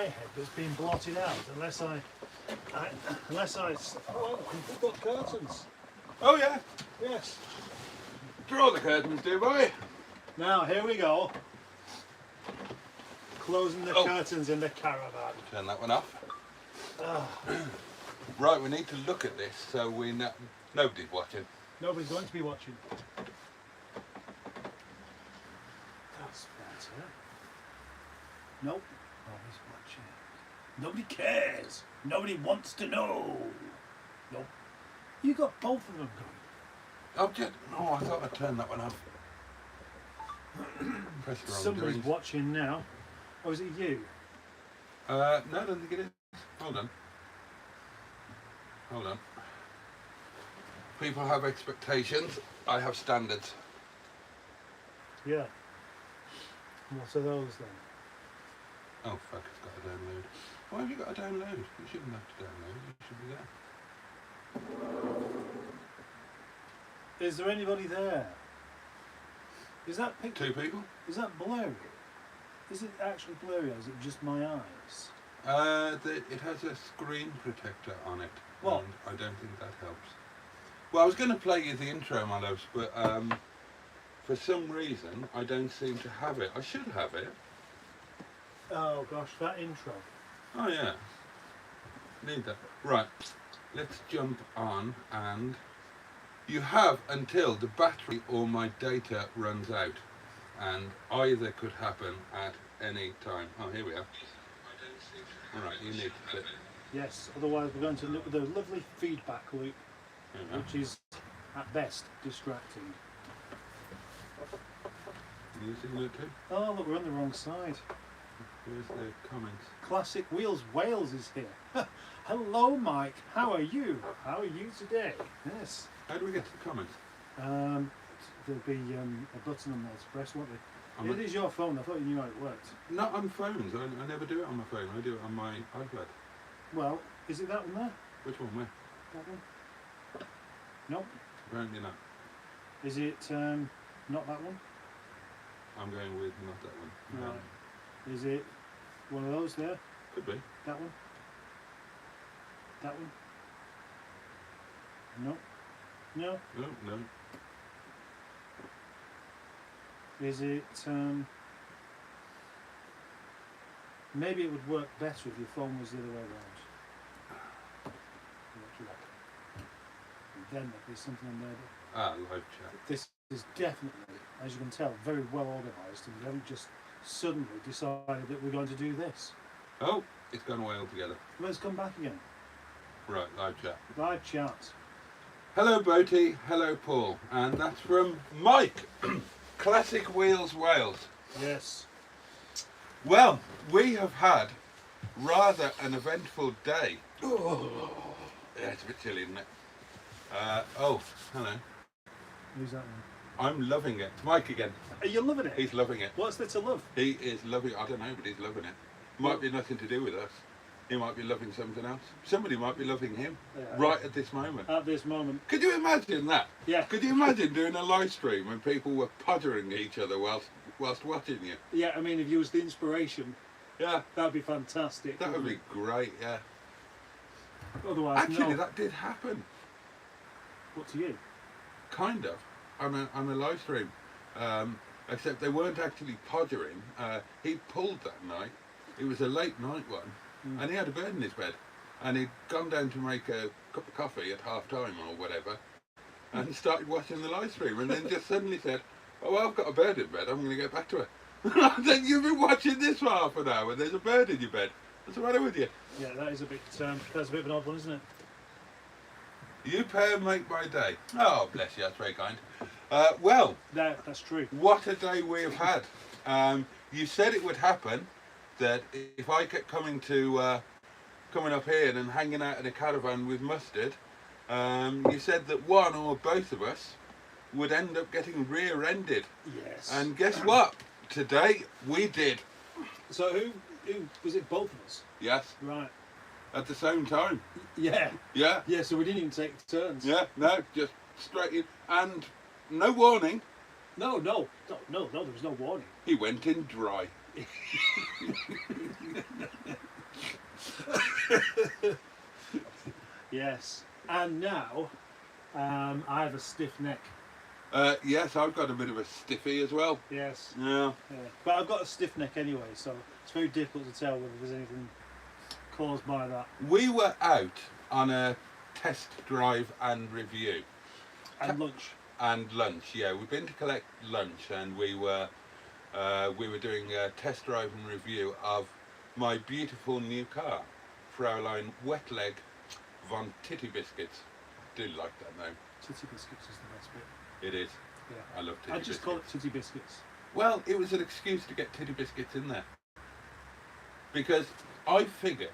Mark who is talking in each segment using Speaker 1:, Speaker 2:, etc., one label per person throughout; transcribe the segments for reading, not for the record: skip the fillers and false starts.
Speaker 1: my head that's been blotted out unless I oh, we've got curtains.
Speaker 2: Oh yeah.
Speaker 1: Yes.
Speaker 2: Draw the curtains, dear boy.
Speaker 1: Now here we go. Closing the curtains in the caravan.
Speaker 2: Turn that one off. Right, we need to look at this so we know nobody's watching.
Speaker 1: Nobody's going to be watching. That's better. Nope. Nobody's watching. Nobody cares. Nobody wants to know. Nope. You got both of them going.
Speaker 2: Oh, I thought I'd turn that one off. Press the wrong
Speaker 1: Somebody's
Speaker 2: joint.
Speaker 1: watching now. Or is it you?
Speaker 2: No, I don't think it is. Hold on. Hold on. People have expectations. I have standards.
Speaker 1: Yeah. What are those then?
Speaker 2: Oh fuck, it's got a download. Why have you got a download? You shouldn't have to download. You should be there.
Speaker 1: Is there anybody there? Is that picture?
Speaker 2: 2 people?
Speaker 1: Is that blurry? Is it actually blurry or is it just my eyes?
Speaker 2: It has a screen protector on it.
Speaker 1: What?
Speaker 2: And I don't think that helps. Well, I was going to play you the intro, my loves, but for some reason I don't seem to have it. I should have it.
Speaker 1: Oh gosh, that intro.
Speaker 2: Oh yeah. Need that. Right. Let's jump on, and you have until the battery or my data runs out, and either could happen at any time. Oh, here we are. Alright, you need to fit.
Speaker 1: Yes, otherwise we're going to look at the lovely feedback loop, which is at best distracting.
Speaker 2: Using it too?
Speaker 1: Oh look, we're on the wrong side.
Speaker 2: Here's the comments.
Speaker 1: Classic Wheels Wales is here. Hello Mike, how are you? How are you today? Yes.
Speaker 2: How do we get to the comments?
Speaker 1: There'll be a button on there to press, won't there? It is your phone, I thought you knew how it worked.
Speaker 2: Not on phones, I never do it on my phone, I do it on my iPad.
Speaker 1: Well, is it that one there?
Speaker 2: Which one, where?
Speaker 1: That one? Nope.
Speaker 2: Apparently not.
Speaker 1: Is it not that one?
Speaker 2: I'm going with not that one.
Speaker 1: Right. Is it one of those there?
Speaker 2: Could be.
Speaker 1: That one? That one? No. No.
Speaker 2: No, no.
Speaker 1: Is it maybe it would work better if your phone was the other way around. What do you reckon? And then there'd be something on there.
Speaker 2: Ah, live chat.
Speaker 1: This is definitely, as you can tell, very well organised, and we haven't just suddenly decided that we're going to do this.
Speaker 2: Oh, it's gone away altogether.
Speaker 1: Let's come back again.
Speaker 2: Right, live chat.
Speaker 1: Live chat.
Speaker 2: Hello Boaty, hello Paul, and that's from Mike. Classic Wheels Wales.
Speaker 1: Yes.
Speaker 2: Well, we have had rather an eventful day. Oh, yeah, it's a bit chilly, isn't it? Oh, hello.
Speaker 1: Who's that one?
Speaker 2: I'm loving it. It's Mike again.
Speaker 1: Are you loving it?
Speaker 2: He's loving it.
Speaker 1: What's there to love?
Speaker 2: He is loving it. I don't know, but he's loving it. Might be nothing to do with us. He might be loving something else. Somebody might be loving him right at this moment.
Speaker 1: At this moment.
Speaker 2: Could you imagine that?
Speaker 1: Yeah.
Speaker 2: Could you imagine doing a live stream when people were puddering each other whilst watching you?
Speaker 1: Yeah, I mean, if you was the inspiration,
Speaker 2: Yeah.
Speaker 1: that'd be fantastic.
Speaker 2: That would be great, yeah.
Speaker 1: Otherwise,
Speaker 2: Actually,
Speaker 1: no.
Speaker 2: that did happen.
Speaker 1: What to you?
Speaker 2: Kind of. On a live stream. Except they weren't actually poddering. He pulled that night. It was a late night one. And he had a bird in his bed. And he'd gone down to make a cup of coffee at half time or whatever. And he started watching the live stream. And then just suddenly said, oh, well, I've got a bird in bed. I'm going to get back to her. I said, you've been watching this for half an hour and there's a bird in your bed. What's the matter with you?
Speaker 1: Yeah, that is a bit. That's a bit of an odd one, isn't it?
Speaker 2: You pair make my day. Oh, bless you. That's very kind. Well,
Speaker 1: That's true.
Speaker 2: what a day we have had. You said it would happen, that if I kept coming up here and hanging out in a caravan with Mustard, you said that one or both of us would end up getting rear-ended.
Speaker 1: Yes.
Speaker 2: And guess what? Today we did.
Speaker 1: So who was it? Both of us.
Speaker 2: Yes.
Speaker 1: Right.
Speaker 2: At the same time.
Speaker 1: Yeah.
Speaker 2: Yeah.
Speaker 1: Yeah. So we didn't even take turns.
Speaker 2: Yeah. No. Just straight in, and no warning.
Speaker 1: No. There was no warning.
Speaker 2: He went in dry.
Speaker 1: Yes. And now, I have a stiff neck.
Speaker 2: Yes, I've got a bit of a stiffy as well.
Speaker 1: Yes.
Speaker 2: Yeah.
Speaker 1: Yeah. But I've got a stiff neck anyway, so it's very difficult to tell whether there's anything caused by that.
Speaker 2: We were out on a test drive and review.
Speaker 1: And lunch.
Speaker 2: And lunch, yeah. We've been to collect lunch, and we were doing a test drive and review of my beautiful new car, Fraulein Wetleg von Titty Biscuits. Do like that name.
Speaker 1: Titty Biscuits is the best bit.
Speaker 2: It is.
Speaker 1: Yeah.
Speaker 2: I love Titty
Speaker 1: I
Speaker 2: Biscuits.
Speaker 1: just call it Titty Biscuits.
Speaker 2: Well, it was an excuse to get Titty Biscuits in there. Because I figured,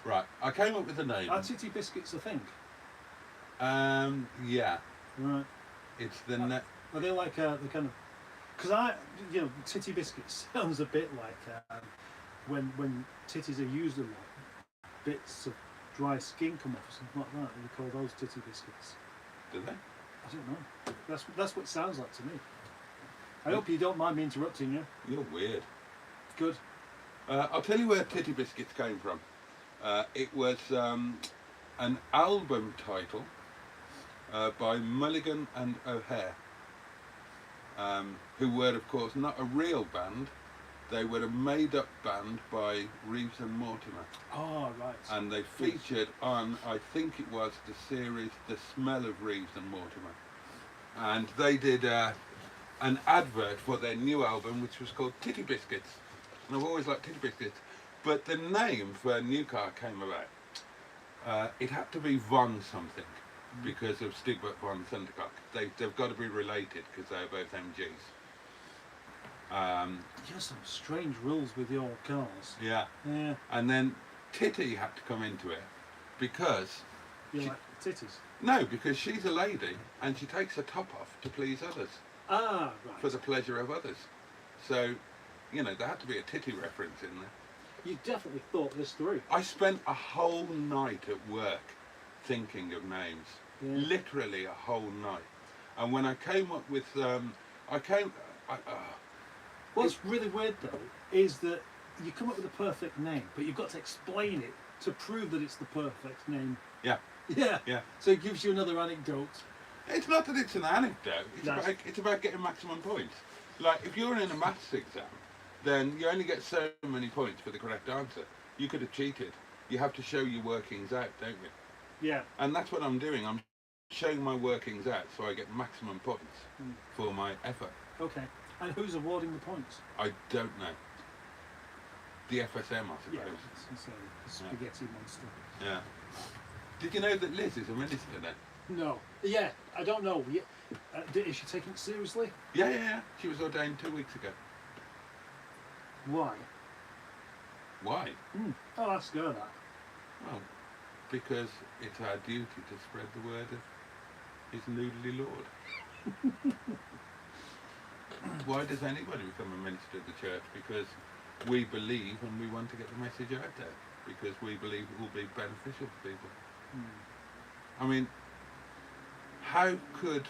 Speaker 2: right, I came up with the name.
Speaker 1: Are Titty Biscuits a thing?
Speaker 2: Yeah.
Speaker 1: Right.
Speaker 2: It's the
Speaker 1: Are they like the kind of... Because Titty Biscuits sounds a bit like when titties are used a lot, bits of dry skin come off or something like that, and we call those Titty Biscuits.
Speaker 2: Do they?
Speaker 1: I don't know. That's what it sounds like to me. I hope you don't mind me interrupting you.
Speaker 2: You're weird.
Speaker 1: Good.
Speaker 2: I'll tell you where Titty Biscuits came from. It was an album title by Mulligan and O'Hare, who were, of course, not a real band. They were a made-up band by Reeves and Mortimer.
Speaker 1: Oh, right.
Speaker 2: And they featured on, I think it was the series The Smell of Reeves and Mortimer. And they did an advert for their new album, which was called Titty Biscuits. And I've always liked Titty Biscuits. But the name for a new car came about. It had to be Von something, because of Stigbert von Thundercock. They've got to be related, because they're both MGs.
Speaker 1: You have some strange rules with your cars.
Speaker 2: Yeah.
Speaker 1: Yeah.
Speaker 2: And then Titty had to come into it, because...
Speaker 1: You like titties?
Speaker 2: No, because she's a lady, and she takes her top off to please others.
Speaker 1: Ah, right.
Speaker 2: For the pleasure of others. So, there had to be a titty reference in there.
Speaker 1: You definitely thought this through.
Speaker 2: I spent a whole night at work thinking of names.
Speaker 1: Yeah.
Speaker 2: Literally a whole night. And when I came up with,
Speaker 1: What's really weird though is that you come up with a perfect name, but you've got to explain it to prove that it's the perfect name.
Speaker 2: Yeah.
Speaker 1: Yeah.
Speaker 2: Yeah.
Speaker 1: So it gives you another anecdote.
Speaker 2: It's not that it's an anecdote. It's about getting maximum points. Like, if you're in a maths exam, then you only get so many points for the correct answer. You could have cheated. You have to show your workings out, don't you?
Speaker 1: Yeah.
Speaker 2: And that's what I'm doing. I'm showing my workings out so I get maximum points for my effort.
Speaker 1: Okay. And who's awarding the points?
Speaker 2: I don't know. The FSM, I suppose.
Speaker 1: Yeah, it's a spaghetti monster.
Speaker 2: Yeah. Did you know that Liz is a minister now?
Speaker 1: No. Yeah, I don't know. Yeah. Is she taking it seriously?
Speaker 2: Yeah. She was ordained 2 weeks ago.
Speaker 1: Why?
Speaker 2: Why?
Speaker 1: I'll ask her that.
Speaker 2: Well, because it's our duty to spread the word of His noodly Lord. Why does anybody become a minister of the church? Because we believe and we want to get the message out there. Because we believe it will be beneficial for people. I mean, how could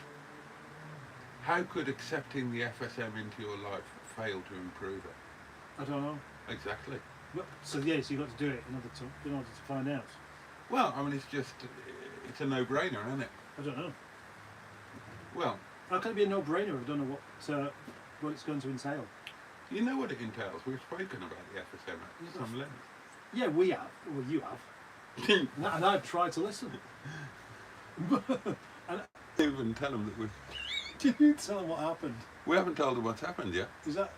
Speaker 2: accepting the FSM into your life fail to improve it?
Speaker 1: I don't know.
Speaker 2: Exactly.
Speaker 1: So yes, you've got to do it in order to find out.
Speaker 2: Well, I mean, it's a no-brainer, isn't it?
Speaker 1: I don't know.
Speaker 2: Well,
Speaker 1: how can it be a no-brainer if I don't know what it's going to entail?
Speaker 2: You know what it entails. We've spoken about the FSM at some length.
Speaker 1: Yeah, we have. Well, you have. And I've tried to listen. And
Speaker 2: even tell them that we've...
Speaker 1: Did you tell them what happened?
Speaker 2: We haven't told them what's happened yet.
Speaker 1: Is that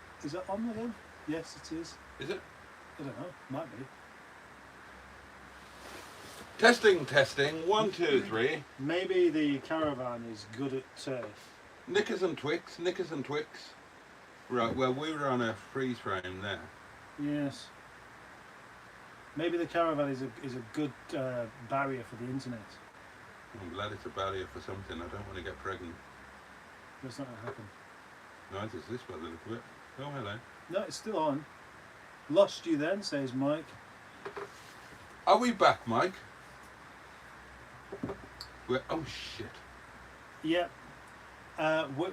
Speaker 1: on with them? Yes, it is.
Speaker 2: Is it?
Speaker 1: I don't know. Might be.
Speaker 2: Testing. 1, 2, 3.
Speaker 1: Maybe the caravan is good at
Speaker 2: Knickers and Twix. Right, well, we were on a freeze frame there.
Speaker 1: Yes. Maybe the caravan is a good barrier for the internet.
Speaker 2: I'm glad it's a barrier for something. I don't want to get pregnant.
Speaker 1: That's not going to happen.
Speaker 2: Nice as this weather, look at it. Oh, hello.
Speaker 1: No, it's still on. Lost you then, says Mike.
Speaker 2: Are we back, Mike? Oh, shit.
Speaker 1: Yep.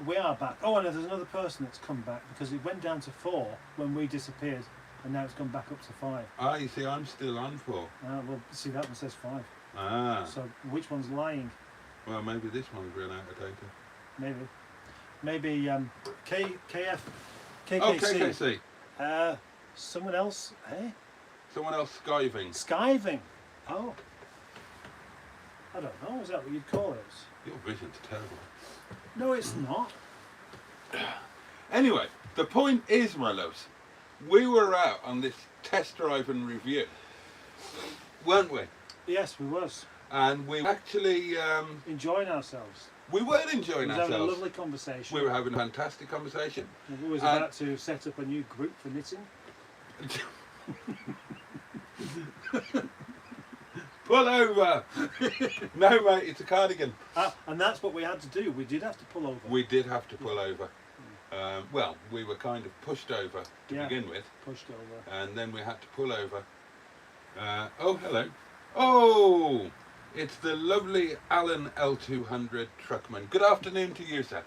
Speaker 1: We are back. Oh, and there's another person that's come back because it went down to 4 when we disappeared, and now it's gone back up to 5.
Speaker 2: Ah, you see, I'm still on 4.
Speaker 1: Well, see, that one says 5.
Speaker 2: Ah.
Speaker 1: So which one's lying?
Speaker 2: Well, maybe this one's run out of data.
Speaker 1: Maybe KKC.
Speaker 2: Oh, KKC.
Speaker 1: Someone else, eh?
Speaker 2: Someone else skiving.
Speaker 1: Skiving. Oh. I don't know, is that what you'd call it?
Speaker 2: Your vision's terrible.
Speaker 1: No, it's not.
Speaker 2: Anyway, the point is, my loves, we were out on this test drive and review, weren't we?
Speaker 1: Yes, we was.
Speaker 2: And we actually...
Speaker 1: enjoying ourselves.
Speaker 2: we weren't enjoying
Speaker 1: We was
Speaker 2: ourselves.
Speaker 1: having a lovely conversation.
Speaker 2: We were having a fantastic conversation.
Speaker 1: We was about to set up a new group for knitting.
Speaker 2: Pull over! No, mate, it's a cardigan.
Speaker 1: And that's what we had to do. We did have to pull over.
Speaker 2: We did have to pull over. Well, we were kind of pushed over to begin with.
Speaker 1: Pushed over.
Speaker 2: And then we had to pull over. Oh, hello. Oh! It's the lovely Alan L200 truckman. Good afternoon to you, sir.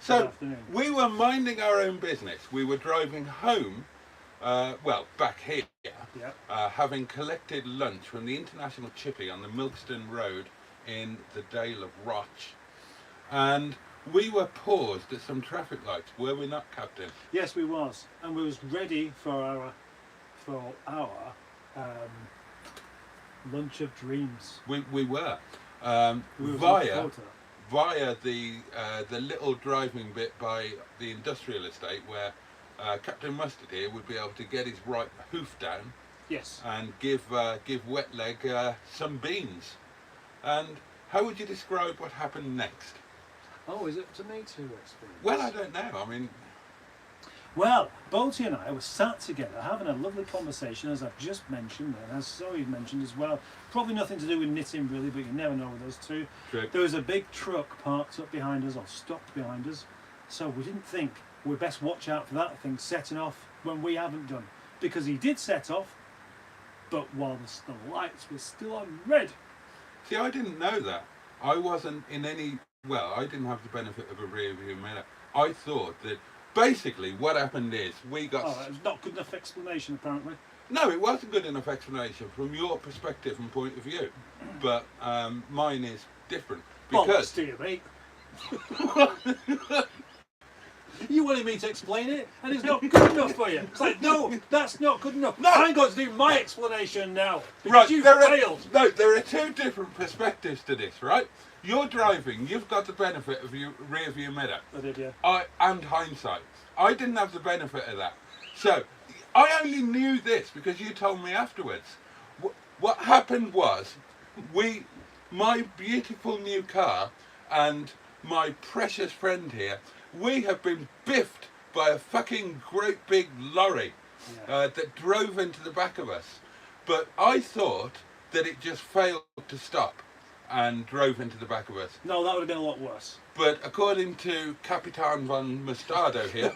Speaker 2: So, we were minding our own business. We were driving home, well, back here, having collected lunch from the International Chippy on the Milkston Road in the Dale of Roch. And we were paused at some traffic lights, were we not, Captain?
Speaker 1: Yes, we was. And we was ready for our lunch of dreams.
Speaker 2: We were.
Speaker 1: We was
Speaker 2: via the little driving bit by the industrial estate where Captain Mustard here would be able to get his right hoof down.
Speaker 1: Yes.
Speaker 2: And give Wet Leg some beans. And how would you describe what happened next?
Speaker 1: Oh, is it to me to experience?
Speaker 2: Well, I don't know. I mean...
Speaker 1: Well, Boaty and I were sat together having a lovely conversation, as I've just mentioned, and as Zoe mentioned as well. Probably nothing to do with knitting really, but you never know with those two.
Speaker 2: True.
Speaker 1: There was a big truck parked up behind us, or stopped behind us, so we didn't think we'd best watch out for that thing setting off when we haven't done. Because he did set off, but while the lights were still on red.
Speaker 2: See, I didn't know that. I wasn't in any... Well, I didn't have the benefit of a rear view mirror. I thought that basically what happened is we got...
Speaker 1: Oh, it was not good enough explanation apparently.
Speaker 2: No, it wasn't good enough explanation from your perspective and point of view. But mine is different. Because...
Speaker 1: Bollocks to you, mate. You wanted me to explain it, and it's not good enough for you. It's like, no, that's not good enough. No, I'm going to do my explanation now. Because you failed.
Speaker 2: No, there are two different perspectives to this, right? You're driving, you've got the benefit of your rear view mirror.
Speaker 1: I did, yeah.
Speaker 2: And hindsight. I didn't have the benefit of that. So, I only knew this because you told me afterwards. What happened was, my beautiful new car and my precious friend here, we have been biffed by a fucking great big lorry that drove into the back of us. But I thought that it just failed to stop and drove into the back of us.
Speaker 1: No, that would have been a lot worse.
Speaker 2: But according to Capitan von Mustardo here...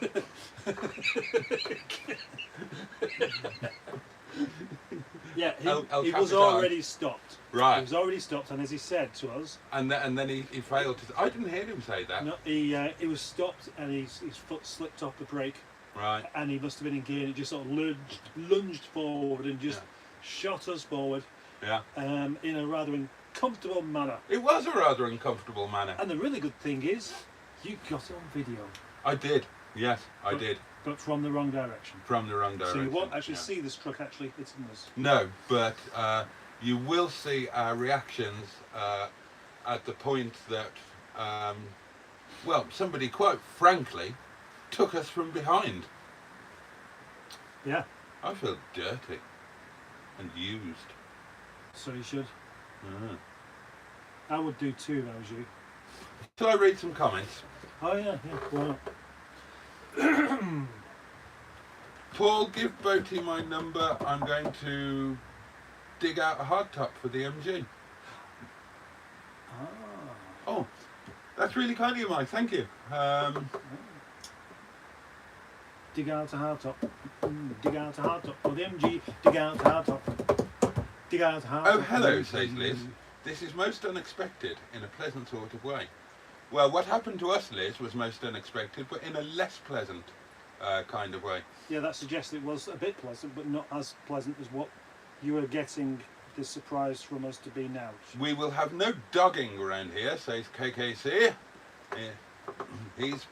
Speaker 1: yeah,
Speaker 2: El
Speaker 1: he was
Speaker 2: Capitan.
Speaker 1: already stopped.
Speaker 2: Right.
Speaker 1: He was already stopped, and as he said to us...
Speaker 2: And then he failed to... I didn't hear him say that.
Speaker 1: No, he was stopped, and his foot slipped off the brake.
Speaker 2: Right.
Speaker 1: And he must have been in gear, and it just sort of lunged forward and just shot us forward.
Speaker 2: Yeah.
Speaker 1: In a rather uncomfortable manner.
Speaker 2: It was a rather uncomfortable manner.
Speaker 1: And the really good thing is, you got it on video.
Speaker 2: I did. Yes, I did.
Speaker 1: But from the wrong direction.
Speaker 2: From the wrong direction.
Speaker 1: So you won't actually see this truck actually hitting us.
Speaker 2: No, but you will see our reactions at the point that, well, somebody quite frankly took us from behind.
Speaker 1: Yeah.
Speaker 2: I feel dirty and used.
Speaker 1: So you should. I would do too if I was you.
Speaker 2: Shall I read some comments?
Speaker 1: Oh yeah, why not?
Speaker 2: Paul, give Boaty my number. I'm going to dig out a hardtop for the MG. Oh, that's really kind of you, Mike. Thank you.
Speaker 1: Dig out a hardtop. Dig out a hardtop for the MG. Dig out a hardtop. Dig out a hardtop.
Speaker 2: Oh, hello, says Liz. This is most unexpected in a pleasant sort of way. Well, what happened to us, Liz, was most unexpected, but in a less pleasant kind of way.
Speaker 1: Yeah, that suggests it was a bit pleasant, but not as pleasant as what you were getting this surprise from us to be now?
Speaker 2: We will have no dogging around here, says KKC. Yeah.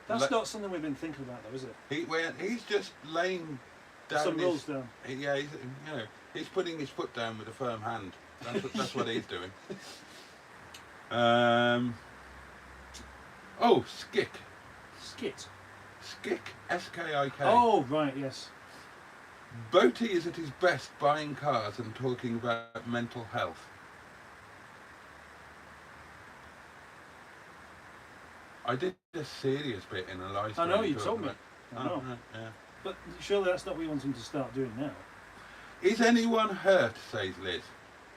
Speaker 1: That's not something we've been thinking about, though, is it?
Speaker 2: He's just laying down
Speaker 1: some rules down.
Speaker 2: Yeah, he's putting his foot down with a firm hand. That's what he's doing. Oh, Skik.
Speaker 1: Skit.
Speaker 2: Skik, S-K-I-K.
Speaker 1: Oh, right, yes.
Speaker 2: Boaty is at his best buying cars and talking about mental health. I did a serious bit in a live stream.
Speaker 1: I know, you told me. I know.
Speaker 2: Yeah.
Speaker 1: But surely that's not what we want him to start doing now.
Speaker 2: Is anyone hurt, says Liz.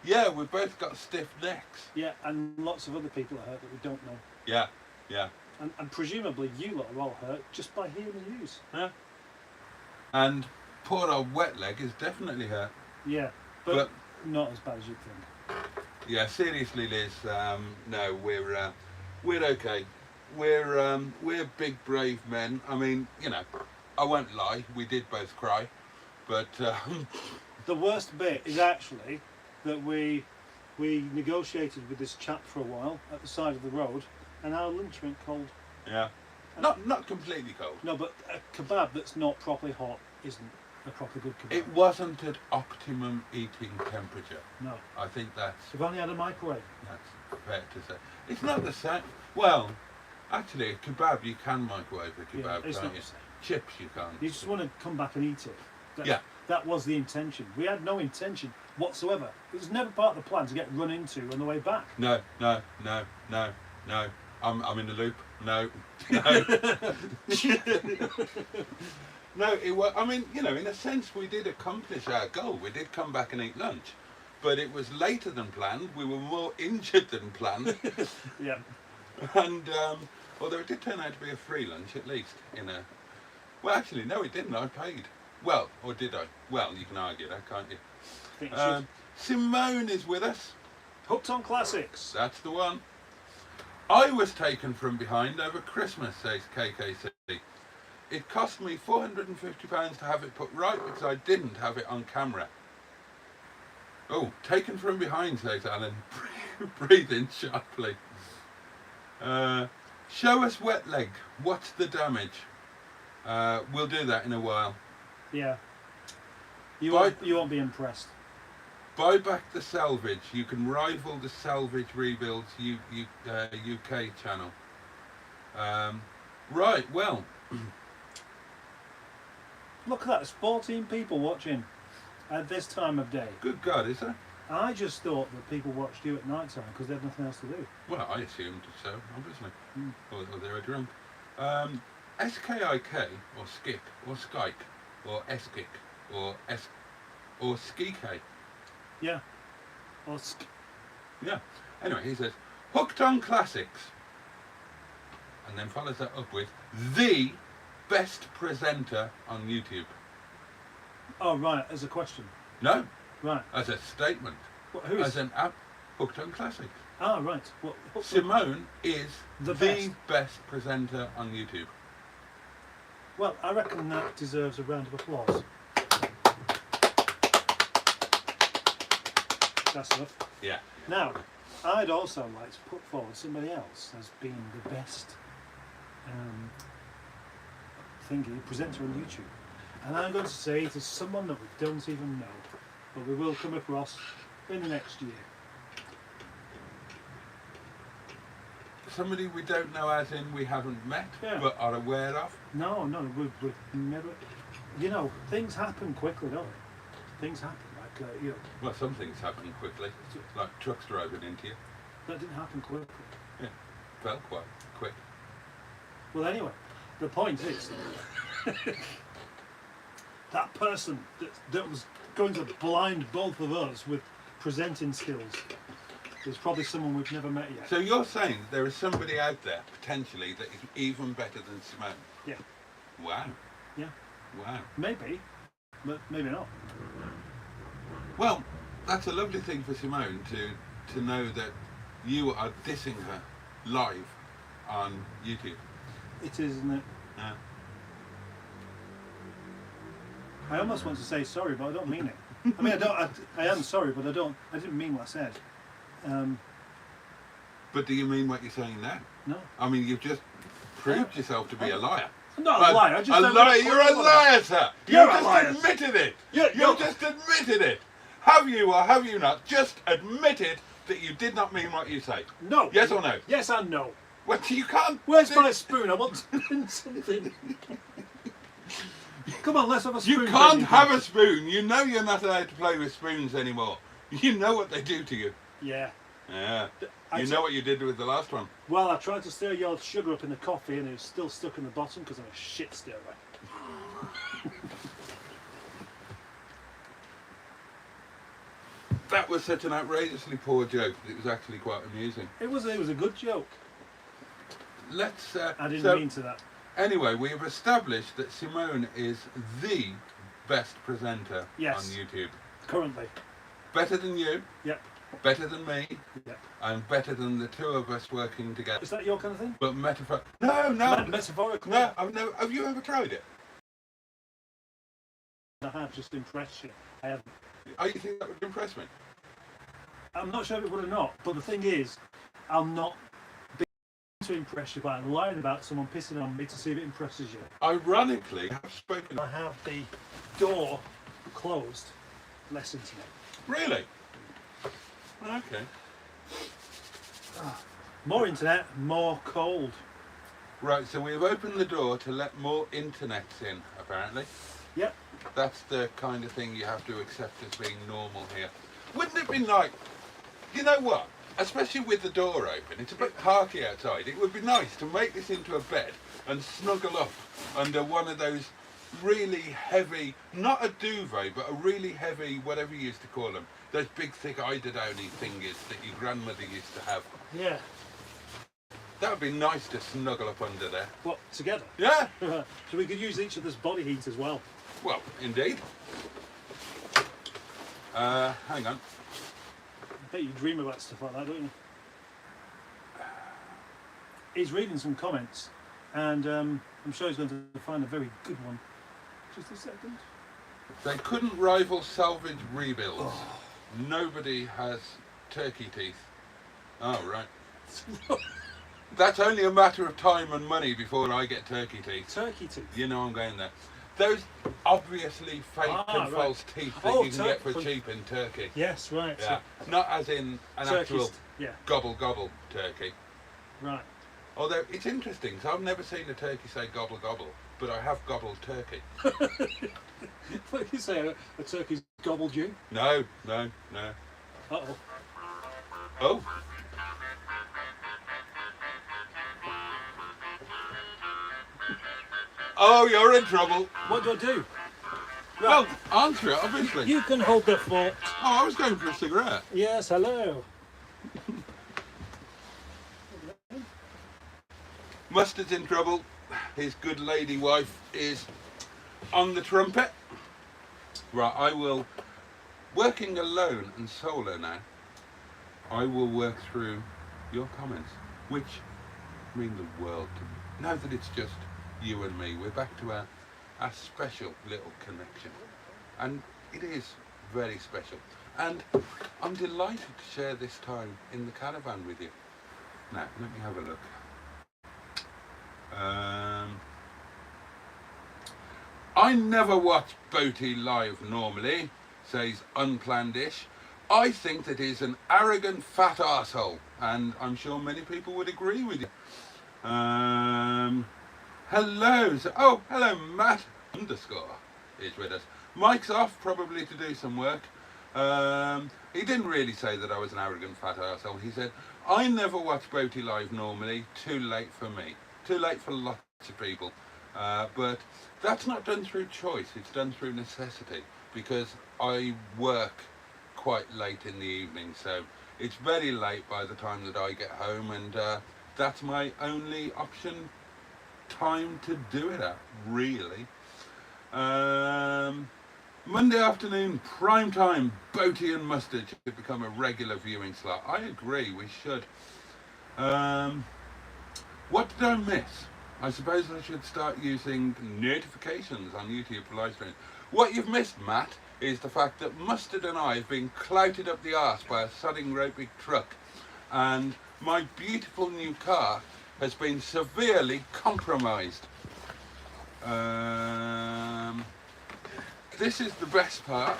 Speaker 2: Yeah, we've both got stiff necks.
Speaker 1: Yeah, and lots of other people are hurt that we don't know.
Speaker 2: Yeah, yeah.
Speaker 1: And presumably you lot are all hurt just by hearing the news.
Speaker 2: Yeah. And poor old wet leg is definitely hurt.
Speaker 1: Yeah, but not as bad as you'd think.
Speaker 2: Yeah, seriously, Liz. No, we're okay. We're big, brave men. I mean, you know, I won't lie. We did both cry, but
Speaker 1: the worst bit is actually that we negotiated with this chap for a while at the side of the road, and our lunch went cold.
Speaker 2: Yeah. Not completely cold.
Speaker 1: No, but a kebab that's not properly hot isn't a proper good kebab.
Speaker 2: It wasn't at optimum eating temperature.
Speaker 1: No.
Speaker 2: I think that's...
Speaker 1: We've only had a microwave.
Speaker 2: That's fair to say. It's not the same. Well, actually, a kebab, you can microwave a kebab,
Speaker 1: it's
Speaker 2: can't
Speaker 1: not
Speaker 2: you?
Speaker 1: the same.
Speaker 2: Chips, you can't.
Speaker 1: You just want to come back and eat it.
Speaker 2: Yeah.
Speaker 1: That was the intention. We had no intention whatsoever. It was never part of the plan to get run into on the way back.
Speaker 2: No. I'm in the loop. No. No, it was. I mean, you know, in a sense, we did accomplish our goal. We did come back and eat lunch, but it was later than planned. We were more injured than planned.
Speaker 1: Yeah.
Speaker 2: And although it did turn out to be a free lunch, at least in a. Well, actually, no, it didn't. I paid. Well, or did I? Well, you can argue that, can't you? Simone is with us.
Speaker 1: Hooked on Classics.
Speaker 2: That's the one. I was taken from behind over Christmas, says KKC. It cost me £450 to have it put right because I didn't have it on camera. Oh, taken from behind, says Alan. Breathe in sharply. Show us wet leg. What's the damage? We'll do that in a while.
Speaker 1: Yeah. You won't be impressed.
Speaker 2: Buy back the salvage. You can rival the Salvage Rebuilds UK channel. Right, well.
Speaker 1: Look at that, there's 14 people watching at this time of day.
Speaker 2: Good God, is there?
Speaker 1: I just thought that people watched you at night time because they had nothing else to do.
Speaker 2: Well, I assumed so, obviously. Or they were drunk. SKIK, or Skik, or Skike, or Eskik, or Skike.
Speaker 1: Yeah.
Speaker 2: Yeah. Anyway, he says, hooked on classics. And then follows that up with, the best presenter on YouTube.
Speaker 1: Oh, right, as a question.
Speaker 2: No.
Speaker 1: Right.
Speaker 2: As a statement.
Speaker 1: What, who is?
Speaker 2: As an app, hooked on classics.
Speaker 1: Ah, right.
Speaker 2: Simone is
Speaker 1: the
Speaker 2: best presenter on YouTube.
Speaker 1: Well, I reckon that deserves a round of applause. That's enough.
Speaker 2: Yeah.
Speaker 1: Now, I'd also like to put forward somebody else as being the best presenter on YouTube. And I'm going to say it is someone that we don't even know, but we will come across in the next year.
Speaker 2: Somebody we don't know, as in we haven't met, but are aware of?
Speaker 1: No, we've never... You know, things happen quickly, don't they? Things happen, like, you know...
Speaker 2: Well, some things happen quickly, like trucks driving into you.
Speaker 1: That didn't happen quickly.
Speaker 2: Yeah, felt quite quick.
Speaker 1: Well, anyway, the point is... that person that was going to blind both of us with presenting skills is probably someone we've never met yet.
Speaker 2: So you're saying there is somebody out there, potentially, that is even better than Simone?
Speaker 1: Yeah.
Speaker 2: Wow.
Speaker 1: Yeah.
Speaker 2: Wow.
Speaker 1: Maybe, but maybe not.
Speaker 2: Well, that's a lovely thing for Simone to know that you are dissing her live on YouTube.
Speaker 1: It is, isn't it?
Speaker 2: Yeah.
Speaker 1: I almost want to say sorry, but I don't mean it. I mean, I am sorry, but I didn't mean what I said.
Speaker 2: But do you mean what you're saying now?
Speaker 1: No.
Speaker 2: I mean, you've just proved yourself to be a liar.
Speaker 1: I'm not a liar. I just
Speaker 2: a
Speaker 1: don't
Speaker 2: liar.
Speaker 1: know
Speaker 2: You're a liar, sir.
Speaker 1: You're
Speaker 2: you
Speaker 1: a
Speaker 2: just
Speaker 1: liar.
Speaker 2: admitted it.
Speaker 1: You're
Speaker 2: just admitted it. Have you or have you not just admitted that you did not mean what you say?
Speaker 1: No.
Speaker 2: Yes or no?
Speaker 1: Yes and no.
Speaker 2: Well, you can't.
Speaker 1: Where's my spoon? I want to spin something. Come on, let's have a spoon.
Speaker 2: You can't have a spoon. You know you're not allowed to play with spoons anymore. You know what they do to you.
Speaker 1: Yeah.
Speaker 2: Yeah. You know what you did with the last one.
Speaker 1: Well, I tried to stir your sugar up in the coffee and it was still stuck in the bottom because I'm a shit stirrer.
Speaker 2: That was such an outrageously poor joke that it was actually quite amusing.
Speaker 1: It was a good joke.
Speaker 2: Let's.
Speaker 1: I didn't mean to that.
Speaker 2: Anyway, we have established that Simone is the best presenter on YouTube.
Speaker 1: Currently.
Speaker 2: Better than you.
Speaker 1: Yep.
Speaker 2: Better than me.
Speaker 1: Yep.
Speaker 2: And better than the two of us working together.
Speaker 1: Is that your kind of thing?
Speaker 2: But No.
Speaker 1: Metaphorically?
Speaker 2: No, I've never. Have you ever tried it?
Speaker 1: I have just impressed you. I haven't.
Speaker 2: Oh, you think that would impress me?
Speaker 1: I'm not sure if it would or not, but the thing is, I'll not be to impress you by lying about someone pissing on me to see if it impresses you.
Speaker 2: Ironically, I've spoken.
Speaker 1: I have the door closed. Less internet.
Speaker 2: Really? Okay.
Speaker 1: More internet, more cold.
Speaker 2: Right, so we have opened the door to let more internets in, apparently.
Speaker 1: Yep.
Speaker 2: That's the kind of thing you have to accept as being normal here. Wouldn't it be like, you know what? Especially with the door open, it's a bit harky outside. It would be nice to make this into a bed and snuggle up under one of those really heavy, not a duvet, but a really heavy, whatever you used to call them, those big thick eider-downy thingies that your grandmother used to have.
Speaker 1: Yeah.
Speaker 2: That would be nice to snuggle up under there.
Speaker 1: What, together?
Speaker 2: Yeah.
Speaker 1: So we could use each other's body heat as well.
Speaker 2: Well, indeed. Hang on.
Speaker 1: I bet you dream about stuff like that, don't you? He's reading some comments, and I'm sure he's going to find a very good one. Just a second.
Speaker 2: They couldn't rival salvage rebuilds. Oh. Nobody has turkey teeth. Oh, right. That's only a matter of time and money before I get turkey teeth.
Speaker 1: Turkey teeth?
Speaker 2: You know I'm going there. Those obviously fake and false teeth that you can get for cheap in Turkey.
Speaker 1: Yes, right.
Speaker 2: Yeah. So not as in an actual gobble gobble turkey.
Speaker 1: Right.
Speaker 2: Although it's interesting, so I've never seen a turkey say gobble gobble, but I have gobbled turkey.
Speaker 1: What did you say? A turkey's gobbled you?
Speaker 2: No.
Speaker 1: Uh-oh.
Speaker 2: Oh. Oh, you're in trouble.
Speaker 1: What do I do?
Speaker 2: Right. Well, answer it, obviously.
Speaker 1: You can hold the fort.
Speaker 2: Oh, I was going for a cigarette.
Speaker 1: Yes, hello.
Speaker 2: Mustard's in trouble. His good lady wife is on the trumpet. Right, I will, working alone and solo now, I will work through your comments, which mean the world to me. Now that it's just you and me, we're back to our special little connection. And it is very special. And I'm delighted to share this time in the caravan with you. Now, let me have a look. I never watch Boaty live normally, says Unplanned-ish. I think that he's an arrogant fat arsehole, and I'm sure many people would agree with you. Hello, hello, Matt underscore is with us. Mike's off, probably to do some work. He didn't really say that I was an arrogant fat arsehole. He said, I never watch Boaty live normally, too late for me. Too late for lots of people. But that's not done through choice, it's done through necessity, because I work quite late in the evening, so it's very late by the time that I get home, and that's my only option time to do it at, really. Monday afternoon, prime time, Boaty and Mustard should become a regular viewing slot. I agree, we should. What did I miss? I suppose I should start using notifications on YouTube for live streams. What you've missed, Matt, is the fact that Mustard and I have been clouted up the arse by a sodding great big truck, and my beautiful new car has been severely compromised. This is the best part.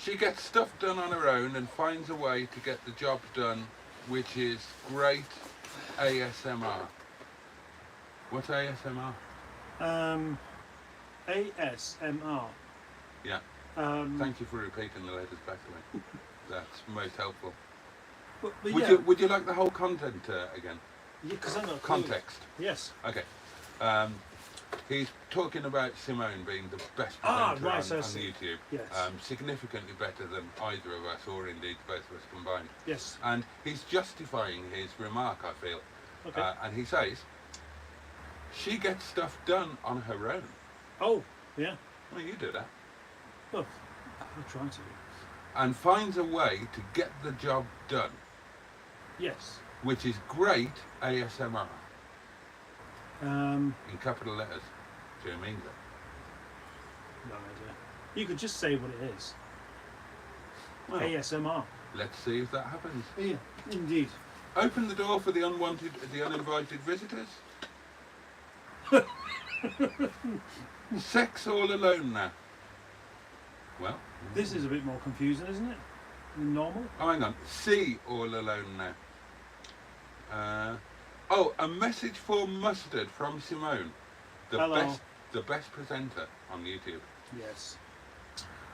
Speaker 2: She gets stuff done on her own and finds a way to get the job done, which is great ASMR. What's ASMR?
Speaker 1: ASMR.
Speaker 2: Yeah. Thank you for repeating the letters back to me. That's most helpful.
Speaker 1: But
Speaker 2: Would you like the whole content again?
Speaker 1: Yeah, because I know
Speaker 2: Context.
Speaker 1: Yes.
Speaker 2: Okay. He's talking about Simone being the best presenter on YouTube.
Speaker 1: Yes.
Speaker 2: Significantly better than either of us, or indeed both of us combined.
Speaker 1: Yes.
Speaker 2: And he's justifying his remark, I feel.
Speaker 1: Okay.
Speaker 2: And he says, she gets stuff done on her own.
Speaker 1: Oh, yeah.
Speaker 2: Well, you do that.
Speaker 1: Well, I try to.
Speaker 2: And finds a way to get the job done.
Speaker 1: Yes.
Speaker 2: Which is great ASMR.
Speaker 1: In
Speaker 2: capital letters. Do you mean that?
Speaker 1: No idea. You could just say what it is.
Speaker 2: Well,
Speaker 1: ASMR.
Speaker 2: Let's see if that happens.
Speaker 1: Yeah, indeed.
Speaker 2: Open the door for the uninvited visitors. Sex all alone now. Well.
Speaker 1: This is a bit more confusing, isn't it? Than normal.
Speaker 2: Oh, hang on. See all alone now. Oh, a message for Mustard from Simone,
Speaker 1: Hello.
Speaker 2: the best presenter on YouTube.
Speaker 1: Yes.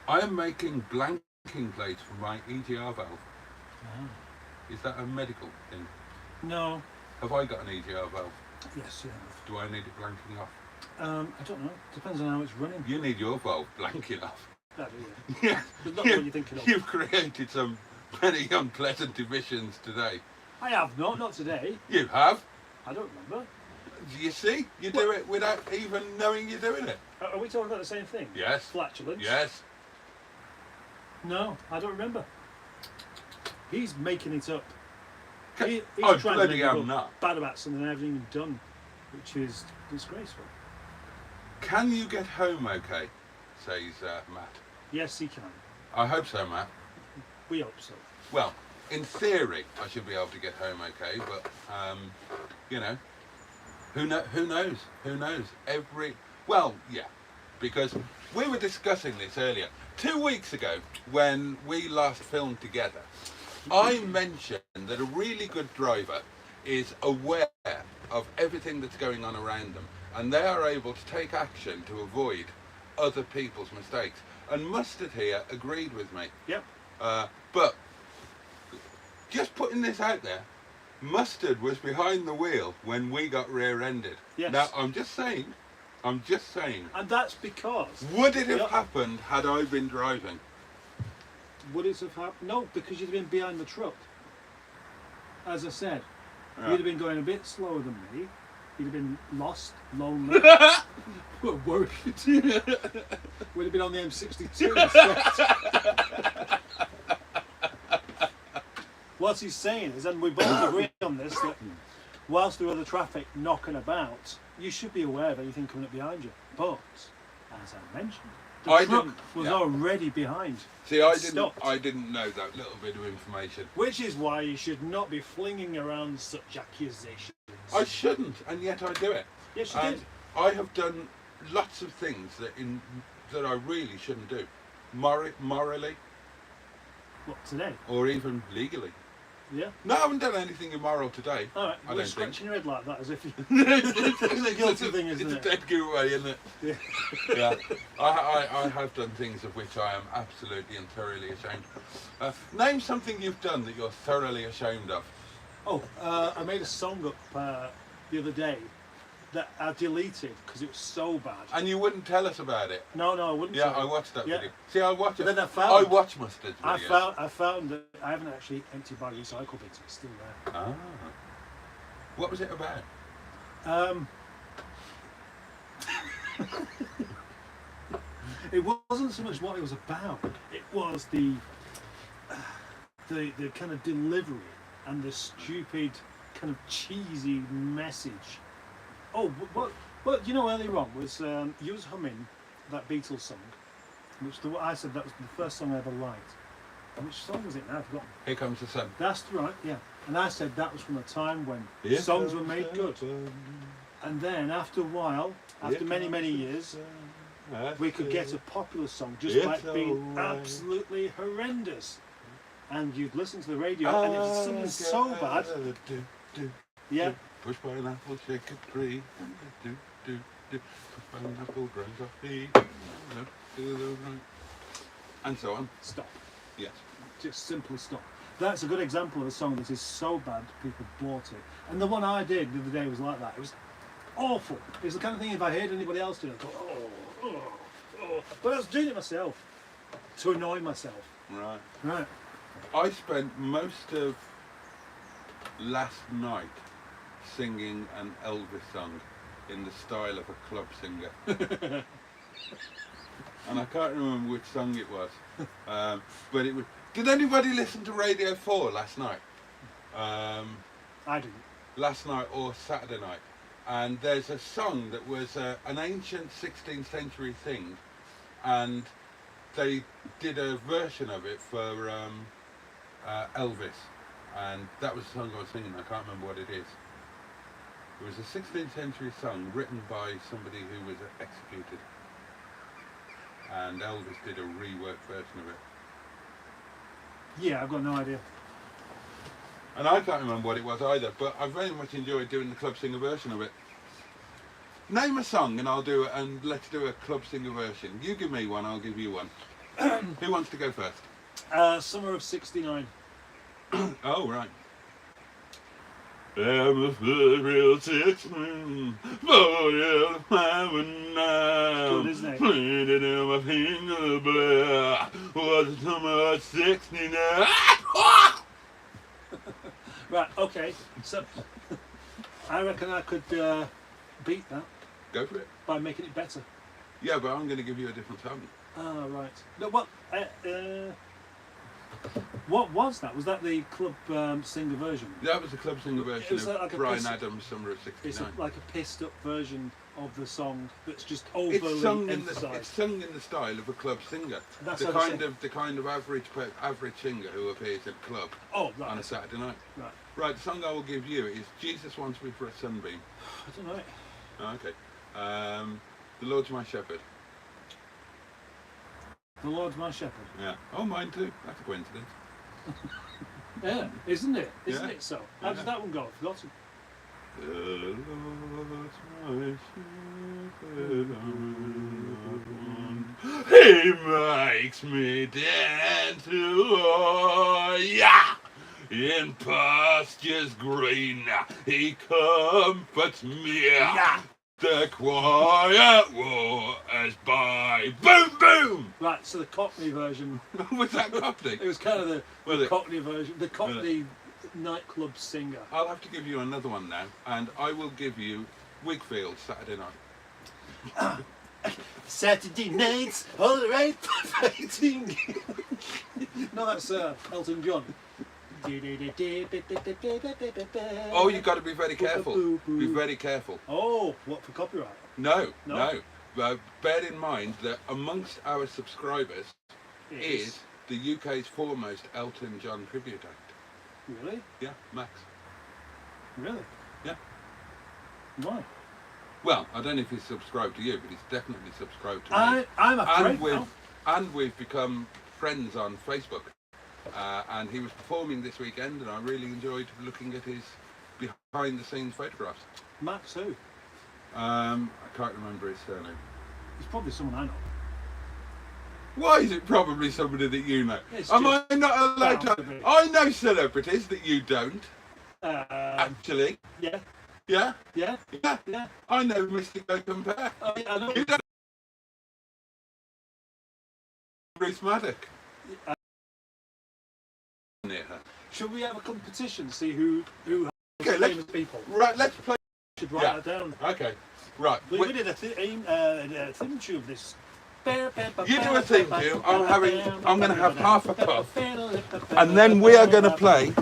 Speaker 2: I am making blanking plates for my EGR valve.
Speaker 1: Ah.
Speaker 2: Is that a medical thing?
Speaker 1: No.
Speaker 2: Have I got an EGR valve?
Speaker 1: Yes, you have.
Speaker 2: Do I need it blanking off?
Speaker 1: I don't know. Depends on how it's running.
Speaker 2: You need your valve blanking off.
Speaker 1: That, yeah.
Speaker 2: Yeah.
Speaker 1: But not what you're thinking of.
Speaker 2: You've created some very unpleasant emissions today.
Speaker 1: I have not today.
Speaker 2: You have.
Speaker 1: I don't remember.
Speaker 2: You see? You do it without even knowing you're doing it.
Speaker 1: Are we talking about the same thing?
Speaker 2: Yes.
Speaker 1: Flatulence?
Speaker 2: Yes.
Speaker 1: No, I don't remember. He's making it up. He's
Speaker 2: I
Speaker 1: trying
Speaker 2: bloody
Speaker 1: to make
Speaker 2: am
Speaker 1: it
Speaker 2: not.
Speaker 1: bad about something I haven't even done, which is disgraceful.
Speaker 2: Can you get home okay? Says Matt.
Speaker 1: Yes, he can.
Speaker 2: I hope so, Matt.
Speaker 1: We hope so.
Speaker 2: Well, in theory, I should be able to get home okay, but you know, who knows? Who knows? Well, yeah, because we were discussing this earlier 2 weeks ago when we last filmed together. I mentioned that a really good driver is aware of everything that's going on around them, and they are able to take action to avoid other people's mistakes. And Mustard here agreed with me.
Speaker 1: Yep.
Speaker 2: But just putting this out there, Mustard was behind the wheel when we got rear-ended.
Speaker 1: Yes.
Speaker 2: Now, I'm just saying.
Speaker 1: And that's because...
Speaker 2: Would it have happened had I been driving?
Speaker 1: Would it have happened? No, because you'd have been behind the truck. As I said,
Speaker 2: Yeah.
Speaker 1: you'd have been going a bit slower than me. You'd have been lost, lonely, worried. We'd have been on the M62 instead. What he's saying is, and we both agree on this, that whilst there are other traffic knocking about, you should be aware of anything coming up behind you. But, as I mentioned, the truck was already behind.
Speaker 2: See, I
Speaker 1: Stopped.
Speaker 2: didn't know that little bit of information.
Speaker 1: Which is why you should not be flinging around such accusations.
Speaker 2: I shouldn't, and yet I do it.
Speaker 1: Yes, you
Speaker 2: And
Speaker 1: did.
Speaker 2: I have done lots of things that I really shouldn't do, morally
Speaker 1: What, today?
Speaker 2: or even legally.
Speaker 1: Yeah?
Speaker 2: No, I haven't done anything immoral today.
Speaker 1: Alright,
Speaker 2: I
Speaker 1: we're
Speaker 2: don't
Speaker 1: scratching your head like that as if you...
Speaker 2: it's
Speaker 1: a guilty thing, isn't
Speaker 2: it's
Speaker 1: it?
Speaker 2: a dead giveaway, isn't it?
Speaker 1: Yeah.
Speaker 2: Yeah. I have done things of which I am absolutely and thoroughly ashamed. Name something you've done that you're thoroughly ashamed of.
Speaker 1: Oh, I made a song up the other day that I deleted because it was so bad.
Speaker 2: And you wouldn't tell us about it.
Speaker 1: No, I wouldn't.
Speaker 2: Yeah,
Speaker 1: say.
Speaker 2: I watched that
Speaker 1: Yeah.
Speaker 2: video. See, I watch it.
Speaker 1: Then
Speaker 2: I watch Mustard's videos.
Speaker 1: I found that I haven't actually emptied my recycle bins. It's still there.
Speaker 2: Ah. What was it about?
Speaker 1: It wasn't so much what it was about. It was the kind of delivery and the stupid kind of cheesy message. Oh, what you know earlier on was you was humming that Beatles song, which I said that was the first song I ever liked. And which song was it now? I've forgotten.
Speaker 2: Here Comes the Sun.
Speaker 1: That's right, yeah. And I said that was from a time when
Speaker 2: Here
Speaker 1: songs were
Speaker 2: comes
Speaker 1: made
Speaker 2: the
Speaker 1: good.
Speaker 2: sun.
Speaker 1: And then after a while, after
Speaker 2: Here
Speaker 1: many,
Speaker 2: comes
Speaker 1: many
Speaker 2: the
Speaker 1: years,
Speaker 2: sun.
Speaker 1: we could get a popular song just
Speaker 2: It's
Speaker 1: by being
Speaker 2: alright.
Speaker 1: absolutely horrendous. And you'd listen to the radio and it was something so bad. Yeah.
Speaker 2: Push pineapple, shake a tree. Do, do, do. Push pineapple, grinds off feet. And so on.
Speaker 1: Stop.
Speaker 2: Yes.
Speaker 1: Just simply stop. That's a good example of a song that is so bad people bought it. And the one I did the other day was like that. It was awful. It was the kind of thing if I heard anybody else do it, I'd go, oh. But I was doing it myself to annoy myself.
Speaker 2: Right.
Speaker 1: Right.
Speaker 2: I spent most of last night singing an Elvis song in the style of a club singer. And I can't remember which song it was. But it was... Did anybody listen to Radio 4 last night?
Speaker 1: I didn't.
Speaker 2: Last night or Saturday night. And there's a song that was an ancient 16th century thing. And they did a version of it for Elvis. And that was the song I was singing. I can't remember what it is. It was a 16th century song written by somebody who was executed. And Elvis did a reworked version of it.
Speaker 1: Yeah, I've got no idea.
Speaker 2: And I can't remember what it was either, but I very much enjoyed doing the club singer version of it. Name a song and I'll do it, and let's do a club singer version. You give me one, I'll give you one. Who wants to go first?
Speaker 1: Summer of '69.
Speaker 2: Oh, right. I'm a real 6 man, 4 years now.
Speaker 1: Good, isn't it?
Speaker 2: Played in my finger, but was the summer of '69.
Speaker 1: Right, okay. So I reckon I could beat that
Speaker 2: Go for it.
Speaker 1: by making it better.
Speaker 2: Yeah, but I'm going to give you a different song.
Speaker 1: Ah, right. No, what was that? Was that the club singer version?
Speaker 2: That was the club singer version
Speaker 1: was
Speaker 2: of
Speaker 1: like a
Speaker 2: Brian
Speaker 1: piss-
Speaker 2: Adams' Summer of
Speaker 1: It's
Speaker 2: '69.
Speaker 1: like a pissed up version of the song that's just
Speaker 2: It's
Speaker 1: overly
Speaker 2: sung
Speaker 1: emphasised.
Speaker 2: it's sung in the style of a club singer.
Speaker 1: That's
Speaker 2: The
Speaker 1: what I'm
Speaker 2: kind
Speaker 1: saying.
Speaker 2: of the kind of average singer who appears at a club
Speaker 1: Oh, right.
Speaker 2: on a Saturday night.
Speaker 1: Right.
Speaker 2: Right, the song I will give you is Jesus Wants Me for a Sunbeam.
Speaker 1: I don't know it.
Speaker 2: Oh, okay. The Lord's My Shepherd.
Speaker 1: The Lord's my shepherd.
Speaker 2: Yeah. Oh, mine too. That's a coincidence.
Speaker 1: Yeah, isn't it? Isn't
Speaker 2: Yeah.
Speaker 1: it so? How does that one go? I've forgotten.
Speaker 2: The Lord's my shepherd, He makes me dance, oh, yeah. In pastures green, He comforts me.
Speaker 1: Yeah.
Speaker 2: The quiet waters by. Boom, boom.
Speaker 1: Right, so the Cockney version.
Speaker 2: Was that Cockney?
Speaker 1: It was kind of the
Speaker 2: Was it?
Speaker 1: Cockney version. The Cockney nightclub singer.
Speaker 2: I'll have to give you another one now, and I will give you Wigfield Saturday night.
Speaker 1: Saturday nights, all right, fighting. No, that's Elton John.
Speaker 2: Oh, you've got to be very careful. Be very careful.
Speaker 1: Oh, what, for copyright?
Speaker 2: No.
Speaker 1: No?
Speaker 2: Bear in mind that amongst our subscribers is the UK's foremost Elton John tribute act.
Speaker 1: Really?
Speaker 2: Yeah, Max.
Speaker 1: Really?
Speaker 2: Yeah.
Speaker 1: Why?
Speaker 2: Well, I don't know if he's subscribed to you, but he's definitely subscribed to me.
Speaker 1: I'm afraid
Speaker 2: And we've become friends on Facebook. And he was performing this weekend, and I really enjoyed looking at his behind-the-scenes photographs.
Speaker 1: Max who?
Speaker 2: I can't remember his surname.
Speaker 1: He's probably someone I know.
Speaker 2: Why is it probably somebody that you know?
Speaker 1: It's
Speaker 2: Am
Speaker 1: just
Speaker 2: I not allowed
Speaker 1: bound
Speaker 2: to?
Speaker 1: to be.
Speaker 2: I know celebrities that you don't, actually.
Speaker 1: Yeah,
Speaker 2: Yeah?
Speaker 1: yeah,
Speaker 2: Yeah.
Speaker 1: yeah.
Speaker 2: I know Mr. Go Compare.
Speaker 1: Oh, yeah, I know.
Speaker 2: You don't know Bruce Maddock. Near her.
Speaker 1: Should we have a competition to see who has
Speaker 2: Okay,
Speaker 1: famous people?
Speaker 2: Right, let's play.
Speaker 1: Should write
Speaker 2: Yeah.
Speaker 1: that down.
Speaker 2: Okay, right.
Speaker 1: We did a theme tune of this.
Speaker 2: You do a theme tune. I'm going to have half a puff, and then we are going to play.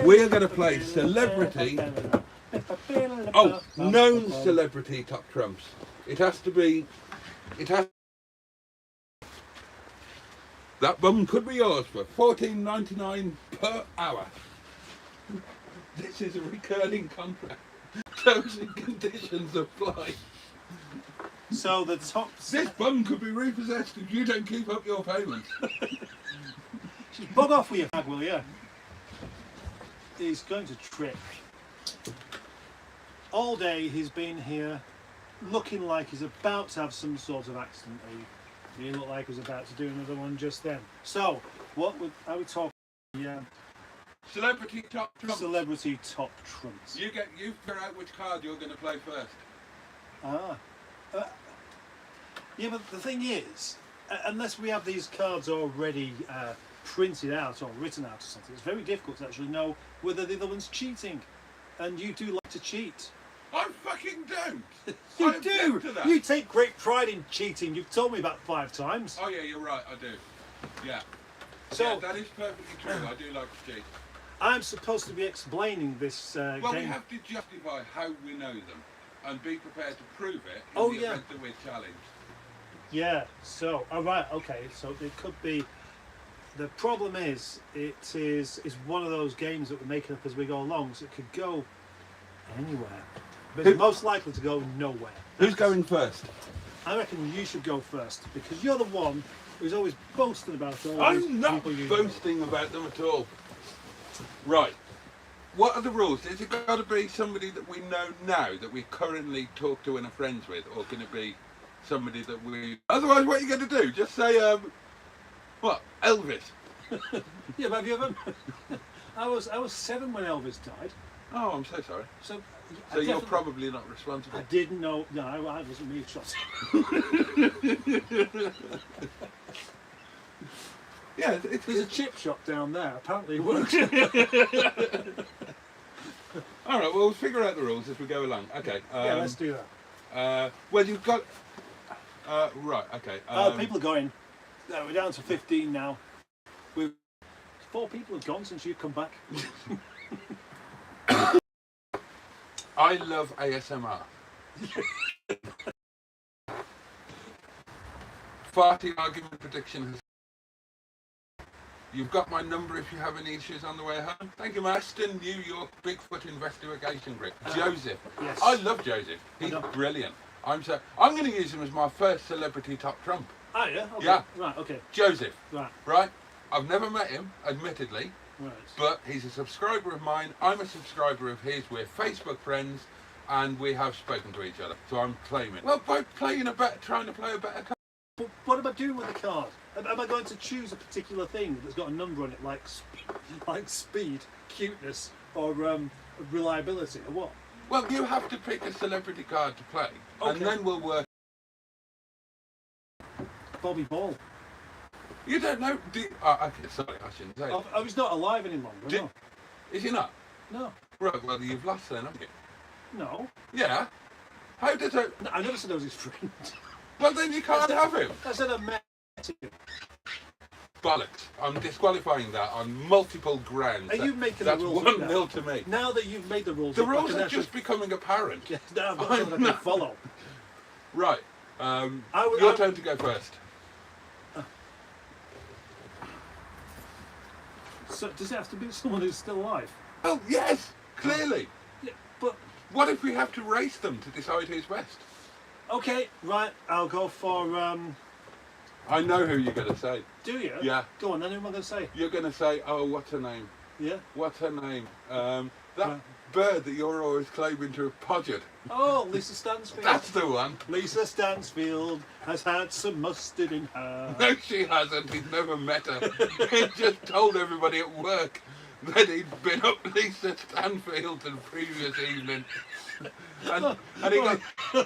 Speaker 2: We are going to play celebrity. Oh, known celebrity top trumps. It has to be. It has. That bum could be yours for $14.99 per hour. This is a recurring contract. Terms and conditions apply.
Speaker 1: So the top...
Speaker 2: This bum could be repossessed if you don't keep up your payments.
Speaker 1: Just bug off with your fag, will you? He's going to trip. All day he's been here looking like he's about to have some sort of accident. He looked like he was about to do another one just then. So, are we talking? Yeah.
Speaker 2: Celebrity top trumps.
Speaker 1: Celebrity top trumps.
Speaker 2: You figure out which card you're going to play first.
Speaker 1: Yeah, but the thing is, unless we have these cards already printed out or written out or something, it's very difficult to actually know whether the other one's cheating. And you do like to cheat.
Speaker 2: I fucking don't.
Speaker 1: You
Speaker 2: I
Speaker 1: do.
Speaker 2: object to that.
Speaker 1: You take great pride in cheating. You've told me about 5 times.
Speaker 2: Oh yeah, you're right. I do. Yeah.
Speaker 1: So
Speaker 2: yeah, that is perfectly true. I do like to cheat.
Speaker 1: I'm supposed to be explaining this
Speaker 2: Well,
Speaker 1: game.
Speaker 2: we have to justify how we know them and be prepared to prove it
Speaker 1: Oh,
Speaker 2: in the
Speaker 1: yeah.
Speaker 2: event that we're challenged.
Speaker 1: Yeah. So, all right. Okay. So it could be. The problem is, it's one of those games that we're making up as we go along, so it could go anywhere, but it's most likely to go nowhere.
Speaker 2: Who's going first?
Speaker 1: I reckon you should go first because you're the one who's always boasting about all these
Speaker 2: I'm not
Speaker 1: people you know.
Speaker 2: boasting about them at all. Right. What are the rules? Is it got to be somebody that we know now, that we currently talk to and are friends with, or can it be somebody that we... Otherwise, what are you going to do? Just say, what? Elvis?
Speaker 1: Yeah, but have you ever... I was 7 when Elvis died.
Speaker 2: Oh, I'm so sorry.
Speaker 1: So
Speaker 2: You're probably not responsible.
Speaker 1: I didn't know. No, I wasn't me who shot him.
Speaker 2: Yeah,
Speaker 1: There's a chip shop down there. Apparently it works.
Speaker 2: All right, well, we'll figure out the rules as we go along. Okay.
Speaker 1: Yeah, let's do that.
Speaker 2: Well, you've got... right, okay.
Speaker 1: People are going. No, we're down to 15 now. 4 people have gone since you've come back.
Speaker 2: I love ASMR. Farty argument prediction has... You've got my number if you have any issues on the way home. Thank you, Aston, New York Bigfoot Investigation Group. Joseph.
Speaker 1: Yes.
Speaker 2: I love Joseph. He's brilliant. I'm going to use him as my first celebrity top trump.
Speaker 1: Oh, yeah? Okay.
Speaker 2: Yeah.
Speaker 1: Right, okay.
Speaker 2: Joseph.
Speaker 1: Right.
Speaker 2: Right? I've never met him, admittedly.
Speaker 1: Right.
Speaker 2: But he's a subscriber of mine. I'm a subscriber of his. We're Facebook friends, and we have spoken to each other. So I'm claiming. Well, by trying to play a better card.
Speaker 1: But what am I doing with the card? Am I going to choose a particular thing that's got a number on it, like speed, cuteness, or reliability, or what?
Speaker 2: Well, you have to pick a celebrity card to play, and then we'll work.
Speaker 1: Bobby Ball.
Speaker 2: You don't know? Okay, sorry, I shouldn't say.
Speaker 1: Oh, he's not alive any longer. No.
Speaker 2: Is he not?
Speaker 1: No.
Speaker 2: Right. Well, you've lost then, haven't you?
Speaker 1: No.
Speaker 2: Yeah. How did I?
Speaker 1: I never said I was his friend.
Speaker 2: Well, then you can't have him.
Speaker 1: I said I met him.
Speaker 2: Bollocks. I'm disqualifying that on multiple grounds.
Speaker 1: Are you making
Speaker 2: That's
Speaker 1: the rules?
Speaker 2: That's 1-0 to me.
Speaker 1: Now that you've made the rules,
Speaker 2: The rules are just becoming apparent.
Speaker 1: Yeah, now I've got something I can follow.
Speaker 2: Right. Your turn to go first.
Speaker 1: So does it have to be someone who's still alive?
Speaker 2: Oh yes, clearly.
Speaker 1: Yeah, but
Speaker 2: what if we have to race them to decide who's best?
Speaker 1: okay, right. I'll go for.
Speaker 2: I know who you're going to say.
Speaker 1: Do you?
Speaker 2: Yeah.
Speaker 1: Go on. Then who am I going to say?
Speaker 2: You're going to say, oh, what's her name?
Speaker 1: Yeah.
Speaker 2: What's her name? That bird that you're always claiming to have podgered.
Speaker 1: Oh, Lisa Stansfield.
Speaker 2: That's the one.
Speaker 1: Lisa Stansfield has had some mustard in her.
Speaker 2: No, she hasn't. He's never met her. He just told everybody at work that he'd been up Lisa Stanfield the previous evening. And he got...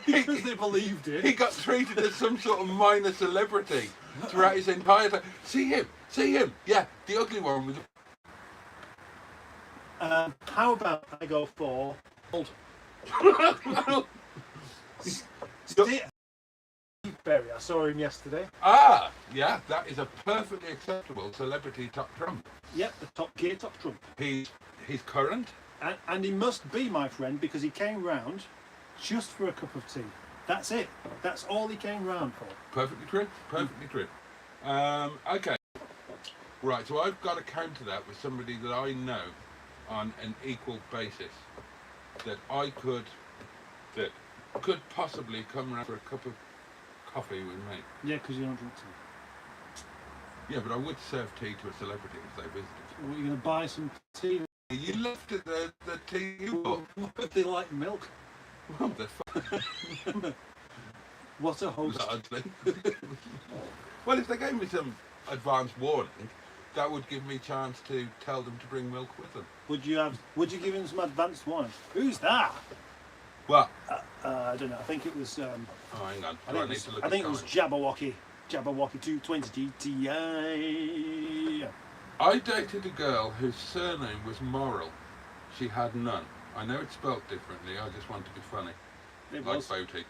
Speaker 1: Because they believed it.
Speaker 2: He got treated as some sort of minor celebrity throughout his entire time. See him. Yeah, the ugly one with the...
Speaker 1: How about I go for old? Steve Berry. I saw him yesterday.
Speaker 2: Ah, yeah, that is a perfectly acceptable celebrity top trump.
Speaker 1: Yep, the top gear, top trump.
Speaker 2: He's current.
Speaker 1: And he must be my friend because he came round just for a cup of tea. That's it. That's all he came round for.
Speaker 2: Perfectly true. Perfectly true. Okay. Right, so I've got to counter that with somebody that I know on an equal basis. That could possibly come around for a cup of coffee with me.
Speaker 1: Yeah, because you don't drink tea.
Speaker 2: Yeah, but I would serve tea to a celebrity if they visited.
Speaker 1: What, you're going to buy some tea?
Speaker 2: You left it the tea you bought.
Speaker 1: What if they like milk?
Speaker 2: Well, they're fine.
Speaker 1: What a host.
Speaker 2: Largely. Well, if they gave me some advance warning, that would give me a chance to tell them to bring milk with them.
Speaker 1: Would you give him some advanced warning? Who's that?
Speaker 2: Well,
Speaker 1: I don't know. I think it was.
Speaker 2: oh, hang on.
Speaker 1: I think it was Jabberwocky 220 CDTi.
Speaker 2: I dated a girl whose surname was Morrill. She had none. I know it's spelt differently. I just want to be funny.
Speaker 1: It
Speaker 2: like
Speaker 1: was.
Speaker 2: Boaty.